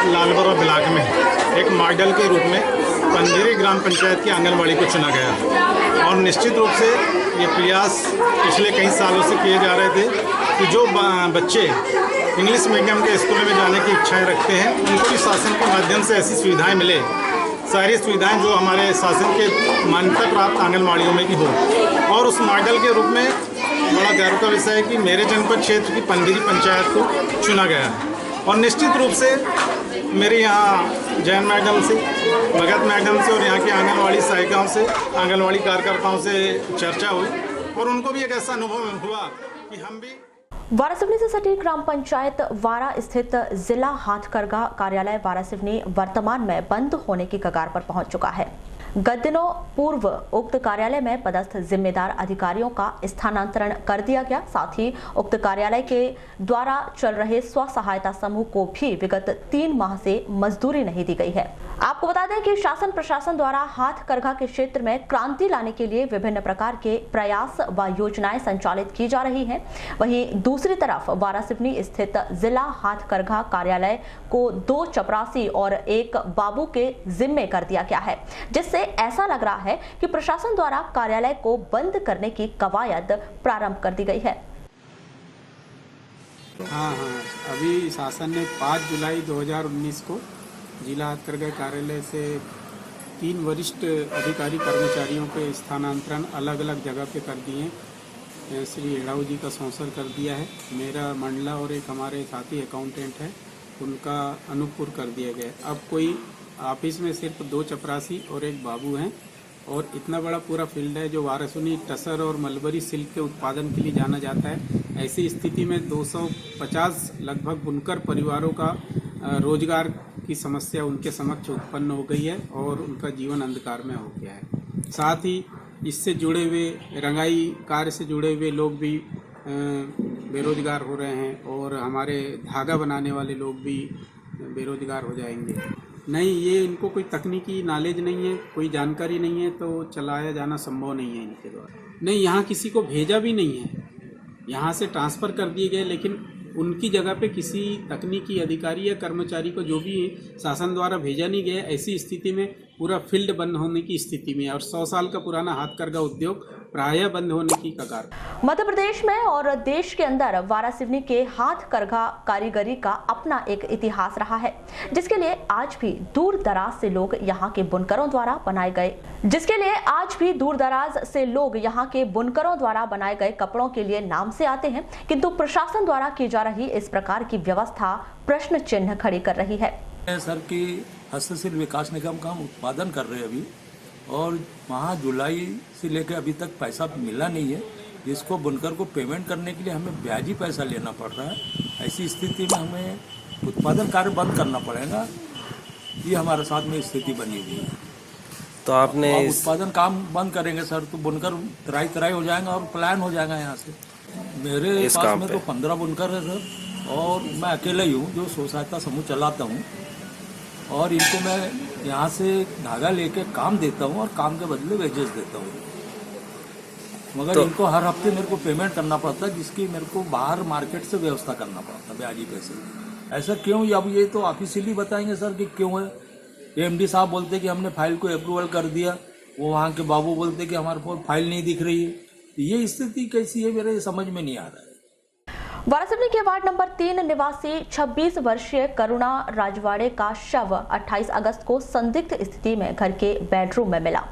लालबर्रा ब्लॉक में एक मॉडल के रूप में पनबिहरी ग्राम पंचायत की आंगनबाड़ी को चुना गया और निश्चित रूप से ये प्रयास पिछले कई सालों से किए जा रहे थे कि जो बच्चे इंग्लिश मीडियम के स्कूल में जाने की इच्छाएं रखते हैं उनको भी शासन के माध्यम से ऐसी सुविधाएं मिले, सारी सुविधाएं जो हमारे शासन के मान्यता प्राप्त आंगनबाड़ियों में की हो। और उस मॉडल के रूप में बड़ा गर्व का विषय है कि मेरे जनपद क्षेत्र की पनबिहरी पंचायत को चुना गया है। और निश्चित रूप से मेरे यहाँ जैन मैडम से, भगत मैडम से और यहाँ की आंगनबाड़ी सहायिकाओं से, आंगनबाड़ी कार्यकर्ताओं से चर्चा हुई और उनको भी एक ऐसा अनुभव हुआ कि हम भी। वारासिवनी से सटी ग्राम पंचायत वारा स्थित जिला हाथकरघा कार्यालय वारासिवनी वर्तमान में बंद होने की कगार पर पहुंच चुका है। गत दिनों पूर्व उक्त कार्यालय में पदस्थ जिम्मेदार अधिकारियों का स्थानांतरण कर दिया गया। साथ ही उक्त कार्यालय के द्वारा चल रहे स्व सहायता समूह को भी विगत 3 माह से मजदूरी नहीं दी गई है। आपको बता दें कि शासन प्रशासन द्वारा हाथकरघा के क्षेत्र में क्रांति लाने के लिए विभिन्न प्रकार के प्रयास व योजनाएं संचालित की जा रही हैं। वहीं दूसरी तरफ वारासिवनी स्थित जिला हाथकरघा कार्यालय को 2 चपरासी और 1 बाबू के जिम्मे कर दिया गया है, जिससे ऐसा लग रहा है कि प्रशासन द्वारा कार्यालय को बंद करने की कवायद प्रारंभ कर दी गई है। हाँ, अभी शासन ने 5 जुलाई 2019 को जिला हाथकरघा कार्यालय से 3 वरिष्ठ अधिकारी कर्मचारियों के स्थानांतरण अलग अलग जगह पे कर दिए हैं। श्री हेड़ाऊ जी का संसर कर दिया है, मेरा मंडला और एक हमारे साथी अकाउंटेंट है उनका अनूपपुर कर दिया गया। अब कोई ऑफिस में सिर्फ 2 चपरासी और 1 बाबू हैं और इतना बड़ा पूरा फील्ड है जो वारासिवनी टसर और मलबरी सिल्क के उत्पादन के लिए जाना जाता है। ऐसी स्थिति में 250 लगभग बुनकर परिवारों का रोजगार की समस्या उनके समक्ष उत्पन्न हो गई है और उनका जीवन अंधकार में हो गया है। साथ ही इससे जुड़े हुए रंगाई कार्य से जुड़े हुए लोग भी बेरोजगार हो रहे हैं और हमारे धागा बनाने वाले लोग भी बेरोजगार हो जाएंगे। नहीं, ये इनको कोई तकनीकी नॉलेज नहीं है, कोई जानकारी नहीं है, तो चलाया जाना संभव नहीं है इनके द्वारा। नहीं, यहाँ किसी को भेजा भी नहीं है, यहाँ से ट्रांसफ़र कर दिए गए, लेकिन उनकी जगह पे किसी तकनीकी अधिकारी या कर्मचारी को जो भी शासन द्वारा भेजा नहीं गया, ऐसी स्थिति में पूरा फील्ड बंद होने की स्थिति में और 100 साल का पुराना हाथकरघा उद्योग प्रायः बंद होने की कगार। मध्य प्रदेश में और देश के अंदर वारासिवनी के हाथकरघा कारीगरी का अपना एक इतिहास रहा है, जिसके लिए आज भी दूर दराज से लोग यहाँ के बुनकरों द्वारा बनाए गए कपड़ों के लिए नाम से आते हैं। किंतु प्रशासन द्वारा की जा रही इस प्रकार की व्यवस्था प्रश्न चिन्ह खड़ी कर रही है। सर की हस्तशिल्प विकास निगम का हम उत्पादन कर रहे हैं अभी, और वहाँ जुलाई से लेकर अभी तक पैसा मिला नहीं है, जिसको बुनकर को पेमेंट करने के लिए हमें ब्याजी पैसा लेना पड़ रहा है। ऐसी स्थिति में हमें उत्पादन कार्य बंद करना पड़ेगा, ये हमारे साथ में स्थिति बनी हुई है। तो आपने उत्पादन काम बंद करेंगे सर तो बुनकर तराई हो जाएगा और पलायन हो जाएगा यहाँ से। मेरे पास में तो 15 बुनकर है सर, और मैं अकेला ही हूँ जो स्व सहायता समूह चलाता हूँ, और इनको मैं यहाँ से धागा लेके काम देता हूँ और काम के बदले वेजेस देता हूँ, मगर इनको हर हफ्ते मेरे को पेमेंट करना पड़ता है, जिसकी मेरे को बाहर मार्केट से व्यवस्था करना पड़ता है ब्याजी पैसे। ऐसा क्यों? अब ये तो ऑफिशियली बताएंगे सर कि क्यों है। एमडी साहब बोलते कि हमने फाइल को अप्रूवल कर दिया, वो वहाँ के बाबू बोलते कि हमारे पास फाइल नहीं दिख रही है। ये स्थिति कैसी है मेरे समझ में नहीं आ रहा है। वारासिवनी के वार्ड नंबर 3 निवासी 26 वर्षीय करुणा राजवाड़े का शव 28 अगस्त को संदिग्ध स्थिति में घर के बेडरूम में मिला,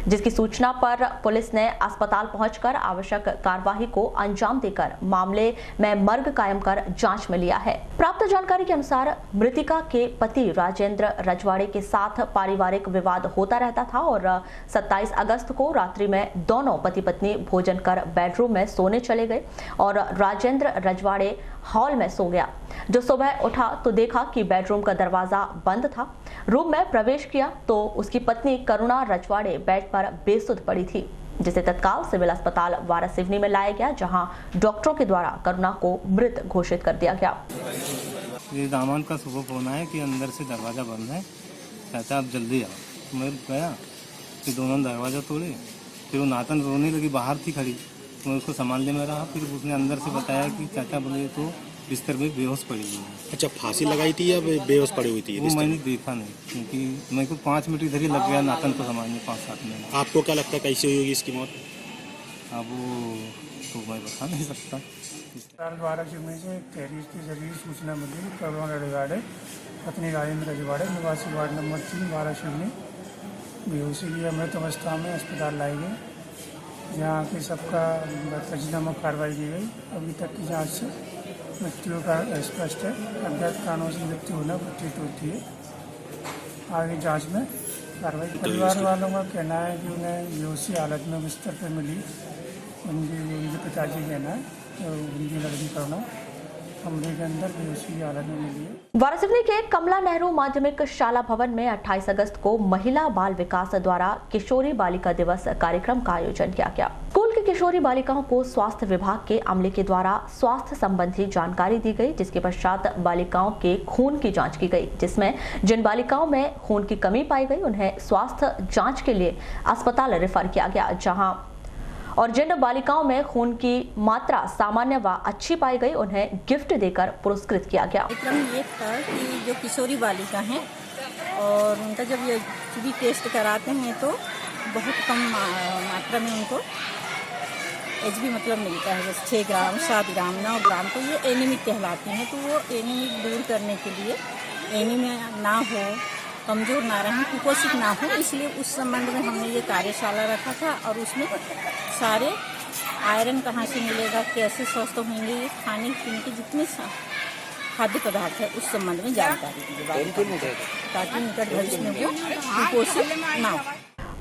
जिसकी सूचना पर पुलिस ने अस्पताल पहुंचकर आवश्यक कार्यवाही को अंजाम देकर मामले में मर्ग कायम कर जांच में लिया है। प्राप्त जानकारी के अनुसार मृतिका के पति राजेंद्र रजवाड़े के साथ पारिवारिक विवाद होता रहता था और 27 अगस्त को रात्रि में दोनों पति पत्नी भोजन कर बेडरूम में सोने चले गए और राजेंद्र रजवाड़े हॉल में सो गया। जो सुबह उठा तो देखा कि बेडरूम का दरवाजा बंद था। रूम में प्रवेश किया तो उसकी पत्नी करुणा रजवाड़े बेड पर बेसुध पड़ी थी, जिसे तत्काल सिविल अस्पताल वारासिवनी में लाया गया, जहां डॉक्टरों के द्वारा करुणा को मृत घोषित कर दिया गया। ये दामाद का सुबह फोन आया कि अंदर से दरवाजा बंद है, चाचा आप जल्दी आओ। मैं गया कि दोनों दरवाजा तोड़े, फिर वो नातन रोने लगी, बाहर थी खड़ी, तो मैं उसको संभालने में रहा। फिर उसने अंदर से बताया कि चाचा बोले तो बिस्तर में बेहोश पड़ी हुई है। अच्छा, फांसी लगाई थी या बेहोश पड़ी हुई थी? वो मैंने देखा नहीं, क्योंकि मेरे को 5 मिनट इधर ही लग गया नातन को संभालने, 5-7 मिनट। आपको क्या लगता है कैसे हुई होगी इसकी मौत? अब वो तो मैं बता नहीं सकता। वारासिवनी से एक तहरीर के जरिए सूचना मिली कि करुणा रजवाड़े पत्नी राजेंद्र रजवाड़े निवासी वार्ड नंबर 3 वारासिवनी बेहोशी की अमृत अवस्था में अस्पताल लाई गई, जहाँ की सबका पंचनामा कार्रवाई की गई। अभी तक की जाँच से मृत्यु का स्पष्ट है, अज्ञात कारणों से मृत्यु होना प्रतीत होती है। आगे जांच में कार्रवाई। परिवार वालों का कहना है कि उन्हें बेहोशी हालत में बिस्तर पर मिली। उनके पिताजी कहना है तो उनकी लड़की करुणा कमरे के अंदर बेहोशी की हालत में मिली है। वारासिवनी के कमला नेहरू माध्यमिक शाला भवन में 28 अगस्त को महिला बाल विकास द्वारा किशोरी बालिका दिवस कार्यक्रम का आयोजन किया गया। स्कूल की किशोरी बालिकाओं को स्वास्थ्य विभाग के अमले के द्वारा स्वास्थ्य संबंधी जानकारी दी गई, जिसके पश्चात बालिकाओं के खून की जांच की गई, जिसमें जिन बालिकाओं में खून की कमी पाई गई उन्हें स्वास्थ्य जांच के लिए अस्पताल रेफर किया गया, जहां और जिन बालिकाओं में खून की मात्रा सामान्य व अच्छी पाई गई उन्हें गिफ्ट देकर पुरस्कृत किया गया। कार्यक्रम ये था कि जो किशोरी बालिका हैं और उनका जब ये भी टेस्ट कराते हैं तो बहुत कम मात्रा में उनको एचबी मतलब मिलता है, जैसे 6 ग्राम 7 ग्राम 9 ग्राम, तो ये एनीमिक कहलाती हैं। तो वो एनीमिक दूर करने के लिए एनीमिया ना हो, कमज़ोर ना रहें, कुपोषित ना हो, इसलिए उस संबंध में हमने ये कार्यशाला रखा था और उसमें सारे आयरन कहाँ से मिलेगा, कैसे स्वस्थ होंगे, ये खाने पीने के जितने खाद्य पदार्थ है उस संबंध में जानकारी दी, ताकि निकट भविष्य में वो कुपोषित ना हो।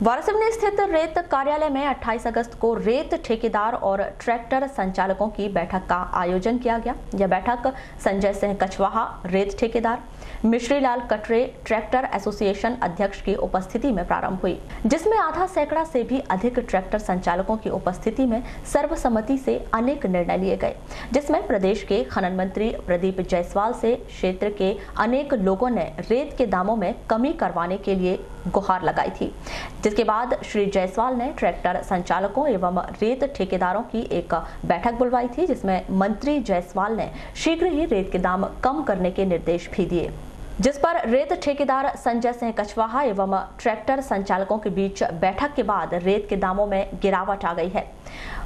वारासिवनी स्थित रेत कार्यालय में 28 अगस्त को रेत ठेकेदार और ट्रैक्टर संचालकों की बैठक का आयोजन किया गया। यह बैठक संजय सिंह कछवाहा रेत ठेकेदार, मिश्रीलाल कटरे ट्रैक्टर एसोसिएशन अध्यक्ष की उपस्थिति में प्रारंभ हुई, जिसमें आधा सैकड़ा से भी अधिक ट्रैक्टर संचालकों की उपस्थिति में सर्वसम्मति से अनेक निर्णय लिए गए, जिसमें प्रदेश के खनन मंत्री प्रदीप जायसवाल से क्षेत्र के अनेक लोगों ने रेत के दामों में कमी करवाने के लिए गुहार लगाई थी। जिसके बाद श्री जायसवाल ने ट्रैक्टर संचालकों एवं रेत ठेकेदारों की एक बैठक बुलवाई थी, जिसमें मंत्री जायसवाल ने शीघ्र ही रेत के दाम कम करने के निर्देश भी दिए, जिस पर रेत ठेकेदार संजय सिंह कछवाहा एवं ट्रैक्टर संचालकों के बीच बैठक के बाद रेत के दामों में गिरावट आ गई है।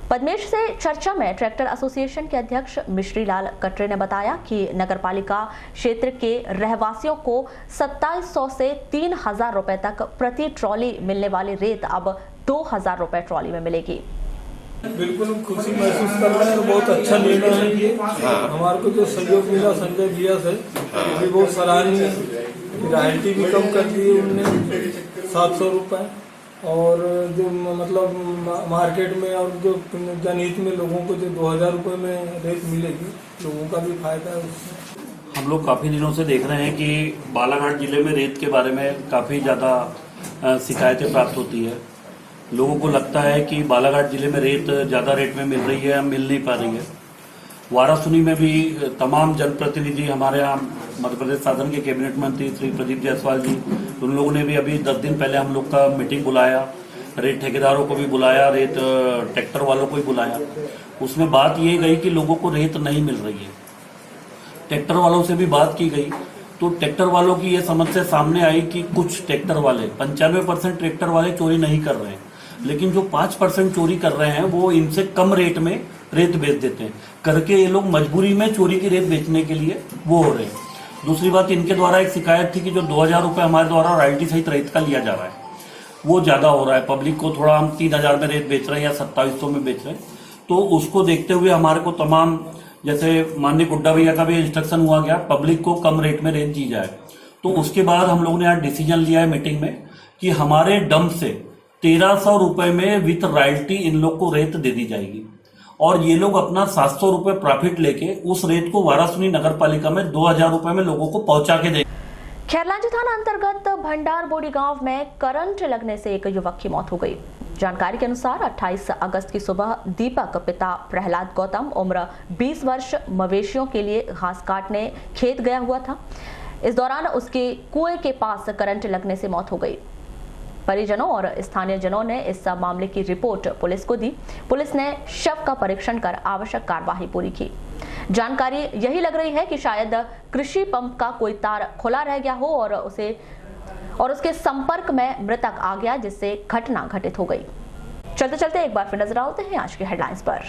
पद्मेश से चर्चा में ट्रैक्टर एसोसिएशन के अध्यक्ष मिश्रीलाल कटरे ने बताया कि नगरपालिका क्षेत्र के रहवासियों को 2700 से 3000 रुपए तक प्रति ट्रॉली मिलने वाली रेत अब 2000 रुपए ट्रॉली में मिलेगी। बिल्कुल खुशी महसूस कर रहे हैं, बहुत अच्छा निर्णय है ये। हमारे को जो सहयोग मिला संजय भैया से ये भी बहुत सराहनीय है। रॉयल्टी भी कम कर दी है उनने 700 रुपये, और जो मतलब मार्केट में और जो जनहित में लोगों को जो 2000 रुपये में रेट मिलेगी, लोगों का भी फायदा है उससे। हम लोग काफ़ी दिनों से देख रहे हैं कि बालाघाट जिले में रेत के बारे में काफ़ी ज़्यादा शिकायतें प्राप्त होती है। लोगों को लगता है कि बालाघाट जिले में रेत ज़्यादा रेट में मिल रही है, मिल नहीं पा रही है। वारासिवनी में भी तमाम जनप्रतिनिधि हमारे यहाँ मध्य प्रदेश शासन के कैबिनेट मंत्री श्री प्रदीप जायसवाल जी, उन लोगों ने भी अभी 10 दिन पहले हम लोग का मीटिंग बुलाया, रेत ठेकेदारों को भी बुलाया, रेत ट्रैक्टर वालों को भी बुलाया। उसमें बात ये गई कि लोगों को रेत नहीं मिल रही है। ट्रैक्टर वालों से भी बात की गई तो ट्रैक्टर वालों की ये समस्या सामने आई कि कुछ ट्रैक्टर वाले 95% ट्रैक्टर वाले चोरी नहीं कर रहे हैं, लेकिन जो 5% चोरी कर रहे हैं वो इनसे कम रेट में रेत बेच देते हैं करके ये लोग मजबूरी में चोरी की रेत बेचने के लिए वो हो रहे हैं। दूसरी बात, इनके द्वारा एक शिकायत थी कि जो 2000 रुपये हमारे द्वारा रॉयल्टी सहित रेत का लिया जा रहा है वो ज़्यादा हो रहा है, पब्लिक को थोड़ा हम 3000 में रेत बेच रहे हैं या 2700 में बेच रहे हैं। तो उसको देखते हुए हमारे को तमाम, जैसे माननीय गुड्डा भैया का भी इंस्ट्रक्शन हुआ गया, पब्लिक को कम रेट में रेत दी जाए। तो उसके बाद हम लोगों ने आज डिसीजन लिया है मीटिंग में कि हमारे डंप से 1300 रुपये में विथ रॉयल्टी इन लोग को रेत दे दी जाएगी और ये लोग अपना 700 रुपये प्रॉफिट लेके उस रेत को वारासुनी नगर पालिका में 2000 रुपये में लोगों को पहुंचा के देंगे। खैरलांजी थाना अंतर्गत भंडार बोड़ी गांव में करंट लगने से एक युवक की मौत हो गई। जानकारी के अनुसार 28 अगस्त की सुबह दीपक पिता प्रहलाद गौतम उम्र 20 वर्ष मवेशियों के लिए घास काटने खेत गया हुआ था। इस दौरान उसके कुएं के पास करंट लगने से मौत हो गई। परिजनों और स्थानीय जनों ने इस मामले की रिपोर्ट पुलिस को दी। पुलिस ने शव का परीक्षण कर आवश्यक कार्यवाही पूरी की। जानकारी यही लग रही है कि शायद कृषि पंप का कोई तार खुला रह गया हो और उसके संपर्क में मृतक आ गया, जिससे घटना घटित हो गई। चलते चलते एक बार फिर नजर डालते हैं आज की हेडलाइंस पर।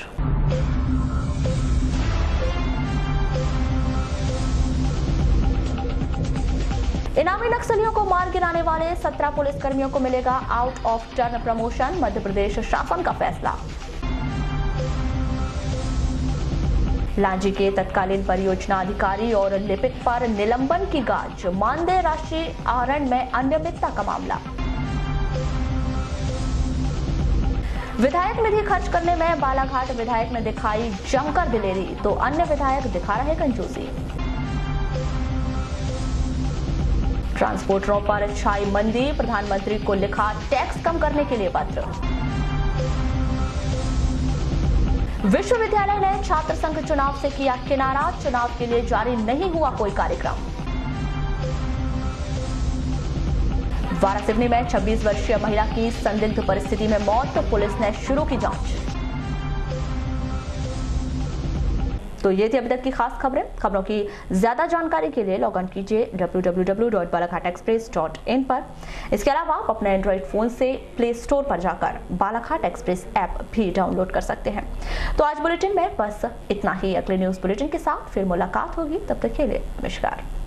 इनामी नक्सलियों को मार गिराने वाले 17 पुलिसकर्मियों को मिलेगा out of turn promotion, Madhya Pradesh शासन का फैसला। लांजी के तत्कालीन परियोजना अधिकारी और लिपिक पर निलंबन की गाज, मानदेय राशि आहरण में अनियमितता का मामला। विधायक निधि खर्च करने में बालाघाट विधायक ने दिखाई जमकर दिलेरी, तो अन्य विधायक दिखा रहे कंजूसी। ट्रांसपोर्टरों पर छाई मंदी, प्रधानमंत्री को लिखा टैक्स कम करने के लिए पत्र। विश्वविद्यालय ने छात्र संघ चुनाव से किया किनारा, चुनाव के लिए जारी नहीं हुआ कोई कार्यक्रम। वारासिवनी में 26 वर्षीय महिला की संदिग्ध परिस्थिति में मौत, पुलिस ने शुरू की जांच। तो ये थी अभी तक की खास खबरें। खबरों की ज्यादा जानकारी के लिए लॉग इन कीजिए www.balaghatexpress.in पर। इसके अलावा आप अपने एंड्रॉइड फोन से प्ले स्टोर पर जाकर बालाघाट एक्सप्रेस ऐप भी डाउनलोड कर सकते हैं। तो आज बुलेटिन में बस इतना ही। अगले न्यूज बुलेटिन के साथ फिर मुलाकात होगी, तब तक के लिए नमस्कार।